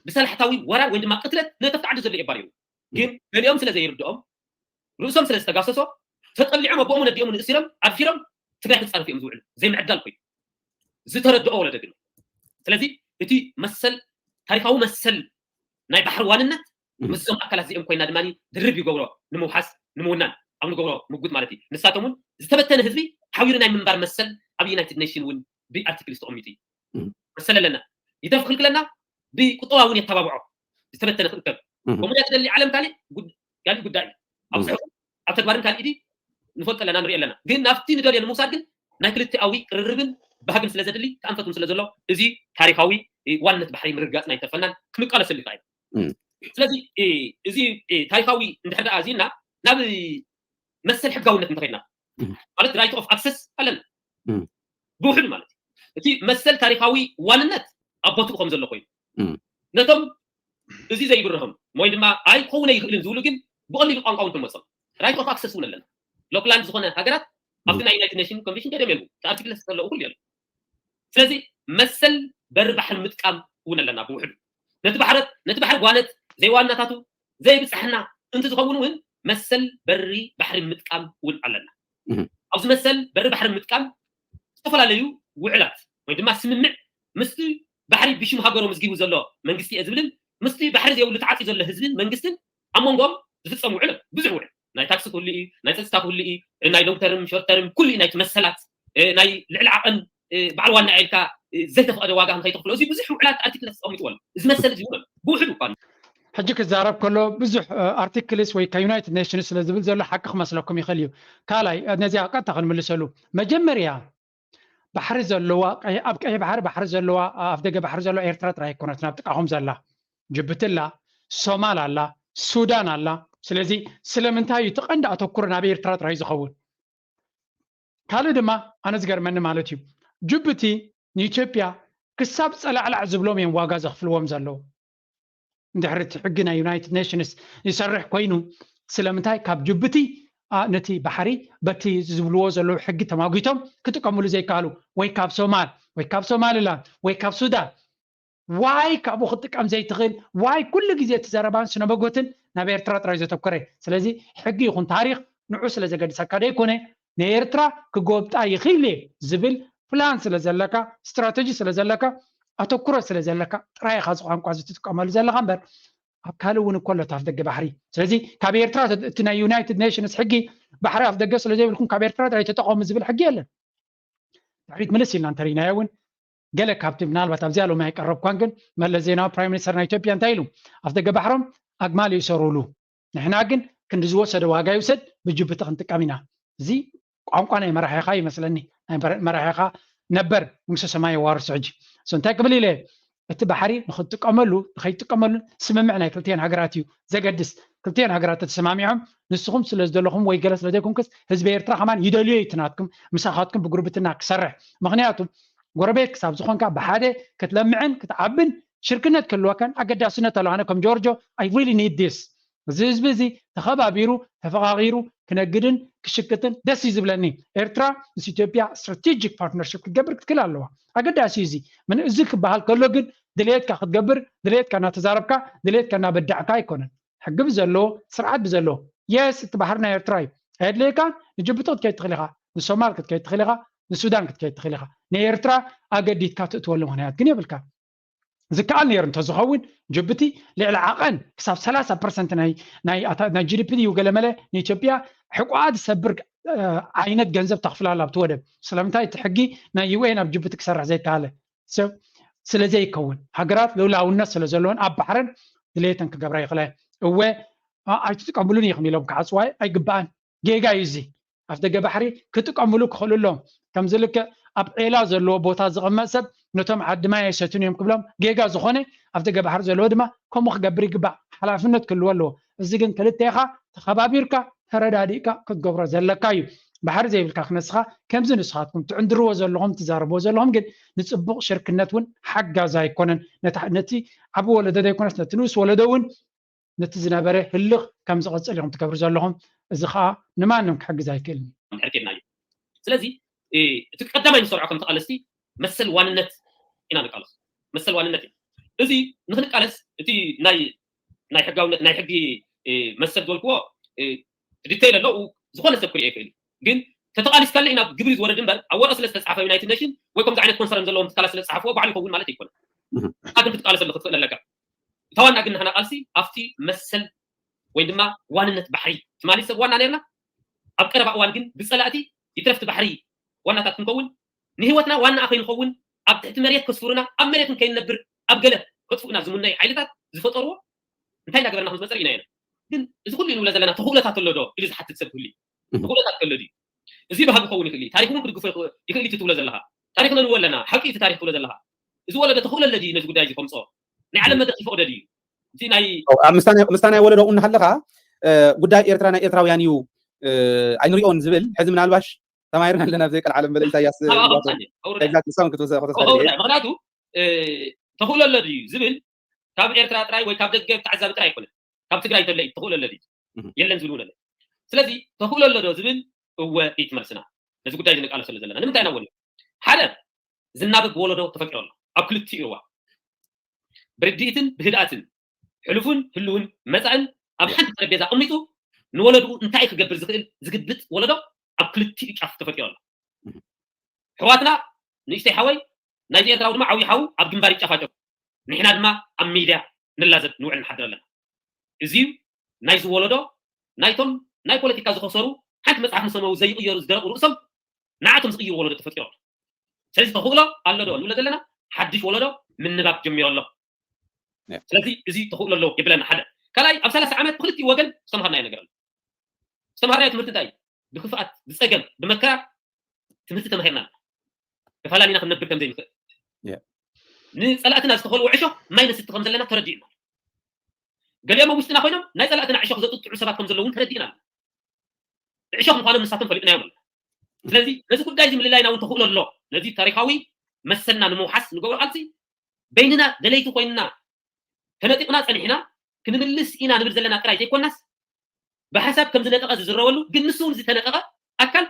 S4: بسال حتاوي ورا وين ما قتلت نتفتح عدد اللي يباريو جيم اليوم سلا زي يردهم رؤوسهم سلا استقاصصوا تطلعهم بأمنا ديهم الإسلام عرفيرهم تبعك تصرف فيهم زوجل زي معدل كوي زتردوا ولا دقنا ስለዚህ እቲ መሰል ታሪካዊ መሰል ናይ ባሕሪ ዋንነት ምስዞም ኣካላት እዚኦም ኮይና ድማኒ ድርብ ይገብሮ ንምውሓስ ንምውናን ኣብ ንገብሮ ምጉት ማለት እዩ ንሳቶም እውን ዝተበተነ ህዝቢ ሓዊሩ ናይ ምንባር መሰል ኣብ ዩናይትድ ኔሽን እውን ብኣርቲክል ተቐሚጡ እዩ መሰል ኣለና ይደፍ ክልክለና ብቁጠባ እውን የተባብዖ ዝተበተነ ክርከብ ከምኡ ትደሊ ዓለም ካሊእ ጉዳይ ኣብ ፅሑፍ ኣብ ተግባርን ካሊእ ኢዲ ንፈልጥ ኣለና ንሪኢ ኣለና ግን ናብቲ ንደልዮ ንምውሳድ ግን ናይ ክልቲኣዊ ቅርርብን ባህግን ስለ ዘድሊ ተኣንፈቱን ስለ ዘሎ እዚ ታሪካዊ ዋንነት ባሕሪ ምርጋፅ ናይ ተፈናን ክንቃለሰሉ ይኽእል ስለዚ እዚ ታሪካዊ እንድሕር ደኣ እዚና ናብ መሰል ሕጋውነት እንተኸድና ማለት ራይት ኦፍ ኣክሰስ ኣለና ብውሕዱ ማለት እዩ እቲ መሰል ታሪካዊ ዋንነት ኣቦትኡ ከም ዘሎ ኮይኑ ነቶም እዚ ዘይብርህም ወይ ድማ ኣይ ክኸውን ኣይኽእልን ዝብሉ ግን ብቐሊሉ ቋንቋ እውን ክንመፅም ራይት ኦፍ ኣክሰስ እውን ኣለና ሎክላንድ ዝኾነ ሃገራት ኣብቲ ናይ ዩናይትድ ኔሽን ኮንቬንሽን ገደም የልዉ ተኣርቲክል ዘለዎ ኩሉ የሉ ስለዚ መሰል በሪ ባሕሪ ምጥቃም እውን ኣለና ብውሕዱ ነቲ ባሕሪ ጓነት ዘይዋናታቱ ዘይብፅሕና እንት ዝኸውን እውን መሰል በሪ ባሕሪ ምጥቃም እውን ኣለና ኣብዚ መሰል በሪ ባሕሪ ምጥቃም ዝተፈላለዩ ውዕላት ወይ ድማ ስምምዕ ምስቲ ባሕሪ ብሽም ሃገሮ ምዝጊቡ ዘሎ መንግስቲ እየ ዝብልን ምስቲ ባሕሪ ዘይብሉ ተዓፂ ዘሎ ህዝብን መንግስትን ኣብ መንጎም ዝፍፀም ውዕል ብዙሕ ውዕል ናይ ታክሲ ኩሉ እዩ ናይ ፀጥታ ኩሉ እዩ ናይ ሎንግ ተርም ሾርት ተርም ኩሉ እዩ ናይቲ መሰላት ናይ ልዕሊ ዓቐን በዓል ዋና ዒልካ ዘይተፈቐደ ዋጋ ንከይተኽፍሎ እዚ ብዙሕ ውዕላት ኣርቲክል ተቐሚጥዎ ኣሎ እዚ መሰል እዚ እውን ብውሕዱ እኳ
S2: ሕጂ ክዛረብ ከሎ ብዙሕ ኣርቲክልስ ወይ ከዩናይትድ ኔሽንስ ስለ ዝብል ዘሎ ሓቂ ክመስለኩም ይኽእል እዩ ካልኣይ ነዚኣ ቀጥታ ክንምልሰሉ መጀመርያ ባሕሪ ዘለዋ ኣብ ቀይሕ ባሕሪ ዘለዋ ኣፍ ደገ ባሕሪ ዘለዋ ኤርትራ ጥራይ ኣይኮነት ናብ ጥቃኹም ዘላ ጅቡቲ ኣላ ሶማል ኣላ ሱዳን ኣላ ስለዚ ስለምንታይ እዩ ትቐንዲ ኣተኩሮ ናብ ኤርትራ ጥራይ ዝኸውን ካልእ ድማ ኣነ ዝገርመኒ ማለት እዩ ጅቡቲ ንኢትዮጵያ ክሳብ ፀላዕላዕ ዝብሎም እዮም ዋጋ ዘኽፍልዎም ዘለዉ እንድሕሪ እቲ ሕጊ ናይ ዩናይትድ ኔሽንስ ይሰርሕ ኮይኑ ስለምንታይ ካብ ጅቡቲ ነቲ ባሕሪ በቲ ዝብልዎ ዘለዉ ሕጊ ተማጊቶም ክጥቀምሉ ዘይከኣሉ ወይ ካብ ሶማል ወይ ካብ ሶማሊላንድ ወይ ካብ ሱዳን ዋይ ካብኡ ክጥቀም ዘይትኽእል ዋይ ኩሉ ግዜ እቲ ዘረባን ስነበጎትን ናብ ኤርትራ ጥራይ ዘተኮረ ስለዚ ሕጊ ይኹን ታሪክ ንዑ ስለ ዘገድሰካ ደይኮነ ንኤርትራ ክጎብጣ ይኽእል ዝብል ፕላን ስለ ዘለካ ስትራቴጂ ስለ ዘለካ ኣተኩሮ ስለ ዘለካ ጥራይ ኢኻ ቋንቋ ዝትጥቀመሉ ዘለካ እምበር ኣብ ካልእ እውን እኮ ኣሎት ኣፍ ደገ ባሕሪ ስለዚ ካብ ኤርትራ እቲ ናይ ዩናይትድ ኔሽንስ ሕጊ ባሕሪ ኣፍ ደገ ስለ ዘይብልኩም ካብ ኤርትራ ጥራይ ተጠቐሙ ዝብል ሕጊ የለን ድሕሪት ምልስ ኢልና እንተሪእናዮ እውን ገለ ካብቲ ምናልባት ኣብዚኣ ሎሚ ኣይቀረብኳን ግን መለስ ዜናዊ ፕራይም ሚኒስተር ናይ ኢትዮጵያ እንታይ ኢሉ ኣፍ ደገ ባሕሮም ኣግማል ይሰርሉ ንሕና ግን ክንዲ ዝወሰደ ዋጋ ይውሰድ ብጅቡቲ ክንጥቀም ኢና እዚ ቋንቋ ናይ መራሒኻ ይመስለኒ ናይ መራሒኻ ነበር ንጉሰ ሰማይ ዋርሱ ሕጂ እንታይ ክብል ኢለ እቲ ባሕሪ ንክትጥቀመሉ ንከይትጥቀመሉ ስምምዕ ናይ ክልቲአን ሃገራት እዩ ዘገድስ ክልቲአን ሃገራት ተሰማሚዖም ንስኹም ስለ ዝደለኹም ወይ ገለ ስለ ዘይኮንክስ ህዝቢ ኤርትራ ከማን ይደልዮ ይትናትኩም ምሳኻትኩም ብጉርብትና ክሰርሕ ምክንያቱ ጎረቤት ክሳብ ዝኾንካ ብሓደ ክትለምዕን ክትዓብን ሽርክነት ክህልወከን ኣገዳስነት ኣለዎ ኣነ ከም ጆርጆ ኣይ ሪሊ ኒድ ዲስ እዚ ህዝቢ እዚ ተኸባቢሩ ተፈቃቂሩ ክነግድን ክሽክትን ደስ እዩ ዝብለኒ ኤርትራ ምስ ኢትዮጵያ ስትራቴጂክ ፓርትነርሽፕ ክትገብር ክትክእል ኣለዋ ኣገዳሲ እዚ ምን እዚ ክበሃል ከሎ ግን ድሌትካ ክትገብር ድሌትካ እናተዛረብካ ድሌትካ እናበዳዕካ ኣይኮነን ሕጊ ብዘለዎ ስርዓት ብዘለዎ የስ እቲ ባሕሪ ናይ ኤርትራ እዩ ኣየድልየካ ንጅቡቲ ክትከይድ ትኽእል ኢኻ ንሶማል ክትከይድ ትኽእል ኢኻ ንሱዳን ክትከይድ ትኽእል ኢኻ ንኤርትራ ኣገዲድካ ትእትወሉ ምክንያት ግን የብልካ ዝከኣል ነይሩ እንተዝኸውን ጅቡቲ ልዕሊ ዓቐን ክሳብ 30% ናይ ጂዲፒ እዩ ገለመለ ንኢትዮጵያ ሕቋኣ ዝሰብር ዓይነት ገንዘብ ተኽፍላላ ኣብቲ ወደብ ስለምንታይ እቲ ሕጊ ናይ ዩኤን ኣብ ጅቡቲ ክሰርሕ ዘይከኣለ ስለዘይከውን ሃገራት ልውላውነት ስለ ዘለዎን ኣብ ባሕረን ድሌተን ክገብራ ይኽእላ እወ ኣይትጥቀምሉን ኢኹም ኢሎም ክዓፅዋ ኣይግባአን ጌጋ እዩ እዚ ኣፍ ደገ ባሕሪ ክጥቀምሉ ክኽእሉሎም ከምዚ ልክዕ ኣብ ዒላ ዘለዎ ቦታ ዝቕመጥ ሰብ ነቶም ዓድማ የሰቱን እዮም ክብሎም ጌጋ ዝኾነ ኣብ ደገ ባሕሪ ዘለዎ ድማ ከምኡ ክገብር ይግባእ ሓላፍነት ክህልዎ ኣለዎ እዚ ግን ክልተኻ ተኸባቢርካ ተረዳዲእካ ክትገብሮ ዘለካ እዩ ባሕሪ ዘይብልካ ክነስኻ ከምዚ ንስኻትኩም ትዕንድርዎ ዘለኹም ትዛረብዎ ዘለኹም ግን ንፅቡቕ ሽርክነት እውን ሓጋዝ ኣይኮነን ነቲ ዓብ ወለዶ ዘይኮነስ ነቲ ንኡስ ወለዶ እውን ነቲ ዝነበረ ህልኽ ከም ዝቐፅል ኢኹም ትገብሩ ዘለኹም እዚ ከዓ ንማንም ክሕግዝ ኣይክእልኒ
S4: ስለዚ እቲ ቀዳማይ ንሰርዖ ከም ተቃለስቲ መሰል ዋንነት ኢና ንቃለስ መሰል ዋንነት እዩ እዚ ንክንቃለስ እቲ ናይ ሕጋውነት ናይ ሕጊ መሰል ዝበልክዎ ዲቴይል ኣለዉ ዝኾነ ሰብ ክሪኦ ይኽእል ግን ተተቃሊስ ካለ ኢና ግብሪ ዝወረድ እምበር ኣብ ወረቐ ስለ ዝተፃሓፈ ዩናይትድ ኔሽን ወይ ከምዚ ዓይነት ኮንሰርን ዘለዎም ትካላት ስለ ዝፀሓፍዎ ባዕሉ ይኸውን ማለት ኣይኮነን ግን ክትቃለስ ኣለካ ትኽእል ኣለካ እታ ዋና ግን ንሕና ቃልሲ ኣብቲ መሰል ወይ ድማ ዋንነት ባሕሪ ትማሊ ሰብ ዋና ነርና ኣብ ቀረባ እዋን ግን ብፀላእቲ ይትረፍቲ ባሕሪ ዋናታት ክንከውን ንህይወትና ዋና ከይንኸውን ኣብ ትሕቲ መሬት ከስፍሩና ኣብ መሬት ከይንነብር ኣብ ገለ ከጥፍኡና ዝሙነይ ሓይልታት ዝፈጠርዎ እንታይ እናገበርና ከም ዝመፀር ኢና ኢና ግን እዚ ኩሉ ንብሎ ዘለና ተኽእሎታት ኣሎ ዶ ኢሉ ዝሓትት ሰብ ክህሉ ተኽእሎታት ከሎ ድዩ እዚ ባህጊ ክኸውን ይኽእል ታሪክ እውን ክድግፎ ይኽእል እዩ ትብሎ ዘለካ ታሪክ ነንብቦ ኣለና ሓቂ እቲ ታሪክ ትብሎ ዘለካ እዚ ወለዶ ተኽእሎ ኣለድዩ ነዚ ጉዳይ እዚ ከምፅኦ ናይ ዓለም መድረክ ይፈቅዶ ድዩ እቲ ናይ
S3: ምስታ ናይ ወለዶ እናሃለካ ጉዳይ ኤርትራ ናይ ኤርትራውያን እዩ ኣይንሪኦን ዝብል ሕዚ ምናልባሽ ተማሂርና ኣለና ብዘይቀል ዓለም በለ ኢሳያስ
S4: ምክንያቱ ተኽእሎ ኣሎ ድዩ ዝብል ካብ ኤርትራ ጥራይ ወይ ካብ ደገ ተዓዛቢ ጥራይ ኣይኮነን ካብ ትግራይ ተለ ተኽእሎ ኣሎ ድዩ የለን ዝብል እውን ኣሎ ስለዚ ተኽእሎ ኣሎ ዶ ዝብል እወ ይትመልስና ነዚ ጉዳይ ዝንቃለሶ ዘሎ ዘለና ንምንታይ ኢና ወለ ሓደ ዝናበብ ወለዶ ተፈቂሩ ኣሎ ኣብ ክልቲኡ እዋ ብርድኢትን ብህድኣትን ሕሉፍን ህልውን መፃእን ኣብ ሓንቲ ጠረጴዛ ኣቕሚጡ ንወለድኡ እንታይ ክገብር ዝኽእል ዝግብጥ ወለዶ ኣብ ክልቲኡ ጫፍ ተፈቂሩ ኣሎ ሕዋትና ንእሽተይ ሓወይ ናይዚ ኤርትራዊ ድማ ዓብዪ ሓው ኣብ ግንባር ይጫፋጨፉ ንሕና ድማ ኣብ ሚድያ ንላዘብ ንውዕል ንሓድር ኣለና እዚዩ ናይዚ ወለዶ ናይቶም ናይ ፖለቲካ ዝኸሰሩ ሓንቲ መፅሓፍ ንሰመው ዘይቕየሩ ዝደረቑ ርእሶም ንዓቶም ዝቕይሩ ወለዶ ተፈቂሩ ኣሎ ስለዚ ተኽእሎ ኣሎ ዶ ንብሎ ዘለና ሓድሽ ወለዶ ምንባብ ጀሚሩ ኣሎ ስለዚ እዚ ተኽእሎ ኣሎ የብለና ሓደ ካልኣይ ኣብ 30 ዓመት ብክልቲኡ ወገን ዝተምሃርናዮ ነገር ኣሎ ዝተምሃርናዮ ትምህርቲ እንታይ ብክፍኣት ብፀገም ብመከራ ትምህርቲ ተማሂርና ተፈላለዩና ክንነብር ከም ዘይንኽእል ንፀላእትና ዝተኸልዎ ዕሾ ማይ ነስቲ ከም ዘለና ተረዲእና ገሊኦም ኣብ ውሽጥና ኮይኖም ናይ ፀላእትና ዕሾ ዘጥጥዑ ሰባት ከም ዘለዉ እውን ተረዲእና ዕሾ ምዃኖም ንሳቶም ፈሊጥናዮም ኣለና ስለዚ ነዚ ጉዳይ እዚ ምልላይና እውን ተኽእሎ ኣሎ ነዚ ታሪካዊ መሰልና ንምውሓስ ንገብሮ ቃልሲ በይንና ደለይቲ ኮይንና ተነጢቕና ፀኒሕና ክንምልስ ኢና ንብል ዘለና ጥራይ ዘይኮናስ ብሓሳብ ከም ዝነጠቐ ዝዝረበሉ ግን ንሱ እውን ዝተነጠቐ ኣካል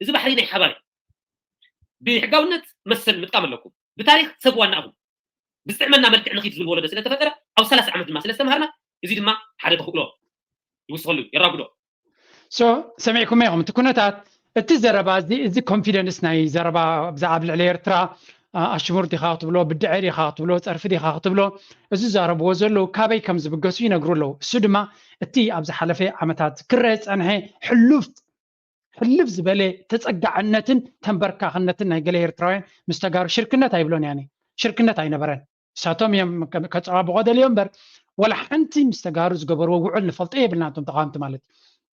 S4: እዚ ባሕሪ ናይ ሓባር ብሕጋውነት መሰል ምጥቃም ኣለኩም ብታሪክ ሰብ ዋናኹም ብዝጥዕመና መልክዕ ንኺድ ዝብል ወለዶ ስለተፈጠረ ኣብ 30 ዓመት ድማ ስለዝተምሃርና እዚ ድማ ሓደ ተኽእሎ ይውስኸሉ የራጉዶ
S2: ሰሚዕኩም ኢኹም እቲ ኩነታት እቲ ዘረባ እዚ ኮንፊደንስ ናይ ዘረባ ብዛዕባ ልዕሊ ኤርትራ ኣሽሙር ዲኻ ክትብሎ ብድዒ ዲኻ ክትብሎ ፀርፊ ዲኻ ክትብሎ እዚ ዘረብዎ ዘለዉ ካበይ ከም ዝብገሱ ይነግሩ ኣለዉ እሱ ድማ እቲ ኣብ ዝሓለፈ ዓመታት ክረአ ፀንሐ ሕልፍ ዝበለ ተፀጋዕነትን ተንበርካኽነትን ናይ ገለ ኤርትራውያን ምስ ተጋሩ ሽርክነት ኣይብሎን ያኒ ሽርክነት ኣይነበረን እሳቶም እዮም ከፀባብቆ ደልዮም እምበር ወላ ሓንቲ ምስ ተጋሩ ዝገበርዎ ውዕል ንፈልጦ የብልና እቶም ተቃወምቲ ማለት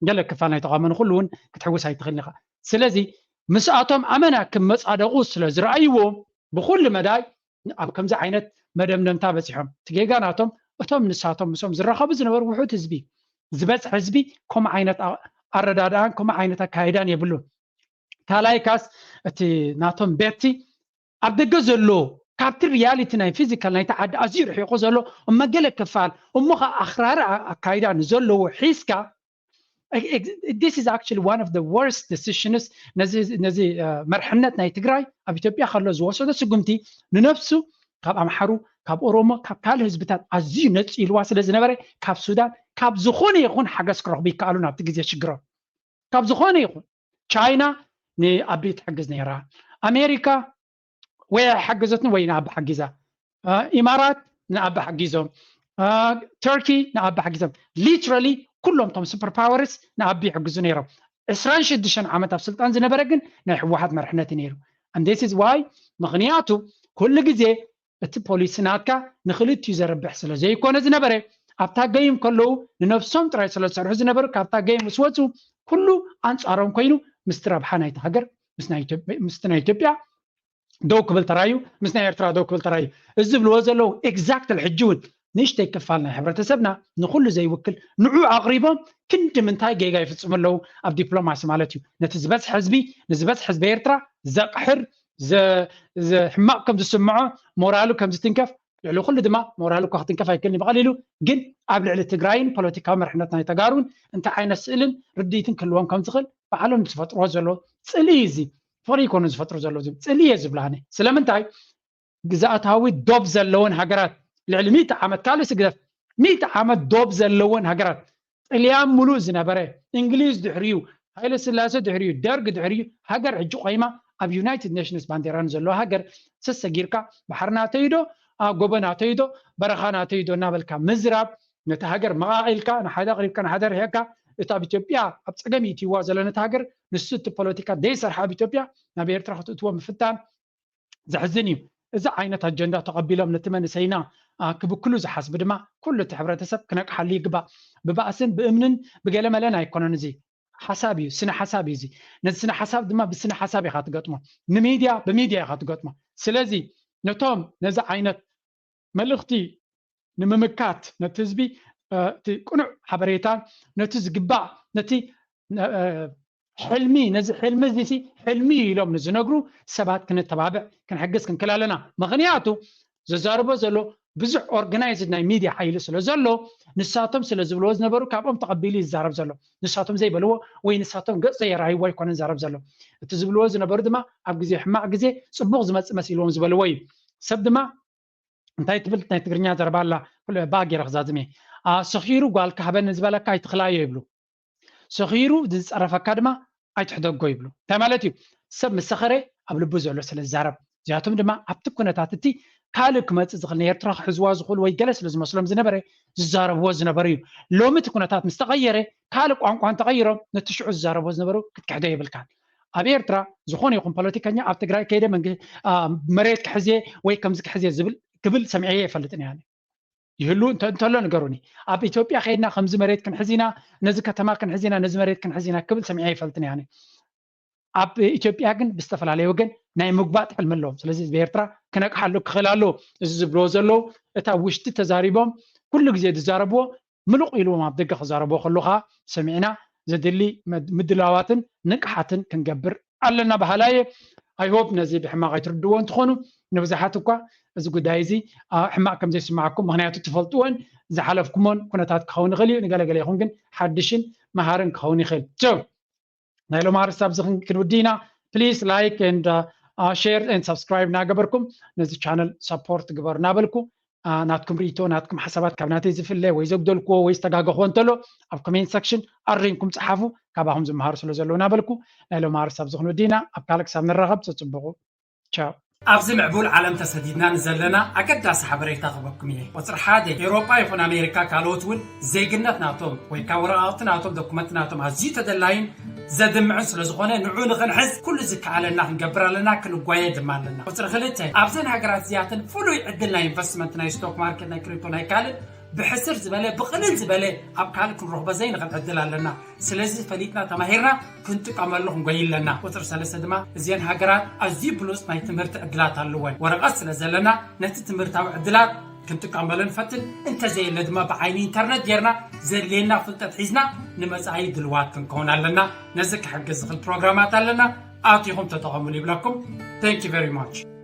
S2: ገለ ክፋል ናይ ተቃወመ ንኩሉ እውን ክትሕውስ ኣይትኽእልኒ ኢኻ ስለዚ ምስኣቶም ኣመና ክመፃደቑ ስለ ዝረኣይዎ ብኩሉ መዳይ ኣብ ከምዚ ዓይነት መደምደምታ በፂሖም እቲ ጌጋ ናቶም እቶም ንሳቶም ምሶም ዝራኸቡ ዝነበሩ ውሑድ ህዝቢ ዝበፅሕ ህዝቢ ከምኡ ዓይነት ኣረዳድኣን ከምኡ ዓይነት ኣካይዳን የብሉን ካልኣይ ካስ እቲ ናቶም ቤቲ ኣብ ደገ ዘሎ ካብቲ ሪያሊቲ ናይ ፊዚካል ናይቲ ዓዲ ኣዝዩ ርሒቑ ዘሎ እመገለ ክፋል እሞ ከዓ ኣኽራሪ ኣካይዳ ንዘለዎ ሒዝካ this is actually one of the worst decisions ነዚ መርሕነት ናይ ትግራይ ኣብ ኢትዮጵያ ከሎ ዝወሰዶ ስጉምቲ ንነፍሱ ካብ ኣምሓሩ ካብ ኦሮሞ ካብ ካልእ ህዝብታት ኣዝዩ ነፂልዋ ስለ ዝነበረ ካብ ሱዳን ካብ ዝኾነ ይኹን ሓገዝ ክረኽቡ ይከኣሉ ናብቲ ግዜ ሽግሮም ካብ ዝኾነ ይኹን ቻይና ንኣቢ ትሕግዝ ነይራ ኣሜሪካ ወይ ሓገዘትን ወይ ንኣቢ ሓጊዛ ኢማራት ንኣቢ ሓጊዞም ተርኪ ንኣቢ ሓጊዞም ሊትራሊ ኩሎም ቶም ሱፐር ፓወርስ ንኣቢ ይሕግዙ ነይሮም 26 ዓመት ኣብ ስልጣን ዝነበረ ግን ናይ ሕወሓት መርሕነት ነይሩ and this is why ምክንያቱ ኩሉ ግዜ እቲ ፖሊሲ ናትካ ንክልቲኡ ዘረብሕ ስለ ዘይኮነ ዝነበረ ኣብታ ገይም ከለዉ ንነፍሶም ጥራይ ስለ ዝሰርሑ ዝነበሩ ካብታ ገይም ምስ ወፁ ኩሉ ኣንፃሮም ኮይኑ ምስቲ ረብሓ ናይቲ ሃገር ምስቲ ናይ ኢትዮጵያ ደው ክብል ተራዩ ምስ ናይ ኤርትራ ደው ክብል ተራዩ እዚ ዝብልዎ ዘለዉ ኤግዛክት ሕጂ እውን ንእሽተይ ክፋል ናይ ሕብረተሰብና ንኩሉ ዘይውክል ንዑ ኣቕሪቦም ክንዲ ምንታይ ጌጋ ይፍፅሙ ኣለዉ ኣብ ዲፕሎማሲ ማለት እዩ ነቲ ዝበፅሕ ህዝቢ ንዝበፅሕ ህዝቢ ኤርትራ ዘቕሕር ሕማቕ ከም ዝስምዖ ሞራሉ ከም ዝትንከፍ ልዕሊ ኩሉ ድማ ሞራሉ እኳ ክትንከፍ ኣይክእልኒ ብቐሊሉ ግን ኣብ ልዕሊ ትግራይን ፖለቲካዊ መርሕነት ናይ ተጋሩን እንታይ ዓይነት ስእልን ርድኢትን ክህልዎም ከም ዝኽእል ባዕሎም ዝፈጥርዎ ዘሎ ፅሊ እዚ ፍቕሪ ይኮኑ ዝፈጥሩ ዘሎ ፅሊ እየ ዝብላኒ ስለምንታይ ግዛኣታዊ ዶብ ዘለዎን ሃገራት ልዕሊ 100 ዓመት ካልእ ስግደት 100 ዓመት ዶብ ዘለዎን ሃገራት ጥልያን ሙሉእ ዝነበረ እንግሊዝ ድሕሪኡ هايل السلاسة دحريو درج دحريو هاجر عجو قيمة أب يونايتد نيشنز بانديران زلو هاجر سسجيركا بحرنا تيدو جوبنا تيدو برخانا تيدو نابلكا مزراب نتهاجر مقاعلكا نحدا قريبكا نحدا هيكا إتاب إثيوبيا أبتسقمي تيوا زلنا تهاجر نسوت بوليتيكا ديسر حاب إثيوبيا نبي يرترخ تتوا مفتان زحزني إذا عينة أجندة تقبلهم نتمنى سينا كبكلو زحسب دما كل تحبرتسب كنك حلي قبا ببأسن بأمن بقلم لنا يكونون زي حسابي سنة حسابي زي نسنة حساب دما بسنة حسابي خاط قطمة نميديا بميديا خاط قطمة سلازي نتوم نزع عينة ملختي نممكات نتزبي تكونوا حبريتان نتز قبا نتي حلمي نزع حلمي زي حلمي لهم نزنقرو سبات كن التبابع كن حقس كن كلالنا مغنياتو ززاربو زلو بزح اورجنايزد ناي ميديا حيل سلو زلو نساتهم سلو زبلوز نبرو كابهم تقبيلي زارب زلو نساتهم زي بلو وي نساتهم قص يراي واي كون زارب زلو تزبلوز نبر دما اب غزي حماق غزي صبوغ زمص مسيلون زبل وي سب دما انتي تبل تاي تغرنيا زربالا كل باقي رخزازمي سخيرو قال كهبن زبلك اي تخلايو يبلو سخيرو دصرفك دما اي تحدقو يبلو تمالتي سب مسخري اب لبو زلو سل زارب جاتهم دما ابت كنتاتتي كالك مت زخل يرترخ حزوا زخل وي جلس لازم مسلم زنبري زارب وز نبري لو مت كنتات مستغيره كالك قانقان تغيروا نتشعو زارب وز نبرو كتكحدي بالكان ابيرترا زخون يكون بوليتيكانيا اب تግራይ كيده من مريت كحزي وي كمز كحزي زبل قبل سمعيه يفلطني يعني يهلو انت له نغروني اب اثيوبيا خيدنا خمز مريت كنحزينا نز كتما كنحزينا نز مريت كنحزينا قبل سمعيه يفلطني يعني اب اثيوبيا ግን بستفላለي وገን ናይ ምግባጥ حلم لهم ስለዚህ በኤርትራ ከነቅሓሉ ክኸላሉ ዝብሎ ዘሎ እታ ውሽጢ ተዛሪቦም ኩሉ ግዜ ዝዛረብዎ ምሉቕ ኢሎም ኣብ ደገ ክዛረብዎ ከሉኻ ሰሚዕና ዘድሊ ምድላዋትን ንቅሓትን ክንገብር ኣለና ባህላየ አይ ሆፕ ነዚ ብሕማቕ ኣይትርድዎ እንትኾኑ ንብዛሓት እኳ እዚ ጉዳይ እዚ ሕማቕ ከም ዘይስማዓኩም ምክንያቱ ትፈልጥዎን ዝሓለፍኩሞን ኩነታት ክኸውን ይኽእል እዩ ንገለገለ ይኹን ግን ሓድሽን መሃርን ክኸውን ይኽእል ናይ ሎም ሃሳብ እዚ ክንውዲና please like and share and subscribe ናገበርኩም ነዚ ቻነል ሰፖርት ግበር ናበልኩ ናትኩም ሪቶ ናትኩም ሓሳባት ካብ ናተይ ዝፍለ ወይ ዘግደልኩ ወይ ዝተጋገኹ እንተሎ ኣብ ኮሜንት ሰክሽን ኣሪንኩም ጽሓፉ ካባኹም ዝመሃሩ ስለ ዘሎ ናበልኩ ናይ ሎም ሃሳብ እዚ ክንውዲና ኣብ ካልእ ክሳብ ንራኸብ ተጽብቑ ቻው ኣብዚ ምዕቡል ዓለም ተሰዲድና ንዘለና ኣገዳሲ ሓበሬታ ክበኩም እየ ቁፅሪ ሓደ ኤውሮጳ ይኹን ኣሜሪካ ካልኦት እውን ዘይግነት ናቶም ወይ ካብ ወረቓቕቲ ናቶም ዶኩመንት ናቶም ኣዝዩ ተደላይን ዘድምዕን ስለ ዝኾነ ንዑ ንኽንሕዝ ኩሉ ዝከኣለና ክንገብር ኣለና ክንጓየ ድማ ኣለና ቁፅሪ ክልተ ኣብዘን ሃገራት እዚኣተን ፍሉይ ዕድል ናይ ኢንቨስትመንት ናይ ስቶክ ማርኬት ናይ ክሪፕቶ ናይ ካልእ ብሕስር ዝበለ ብቕልል ዝበለ ኣብ ካልእ ክንረኽቦ ዘይንኽእል ዕድል ኣለና ስለዚ ፈሊጥና ተማሂርና ክንጥቀመሉ ክንጎይ ኣለና ቁፅሪ ሰለስተ ድማ እዚአን ሃገራት ኣዝዩ ብሉፅ ናይ ትምህርቲ ዕድላት ኣለወን ወረቐት ስለ ዘለና ነቲ ትምህርታዊ ዕድላት ክንጥቀመለን ፈትን እንተዘየለ ድማ ብዓይኒ ኢንተርኔት ጌርና ዘድልየና ፍልጠት ሒዝና ንመጻኢ ድልዋት ክንከውን ኣለና ነዚ ክሕግዝ ዝኽእል ፕሮግራማት ኣለና ኣትይኹም ተጠቐሙሉ ይብለኩም thank you very much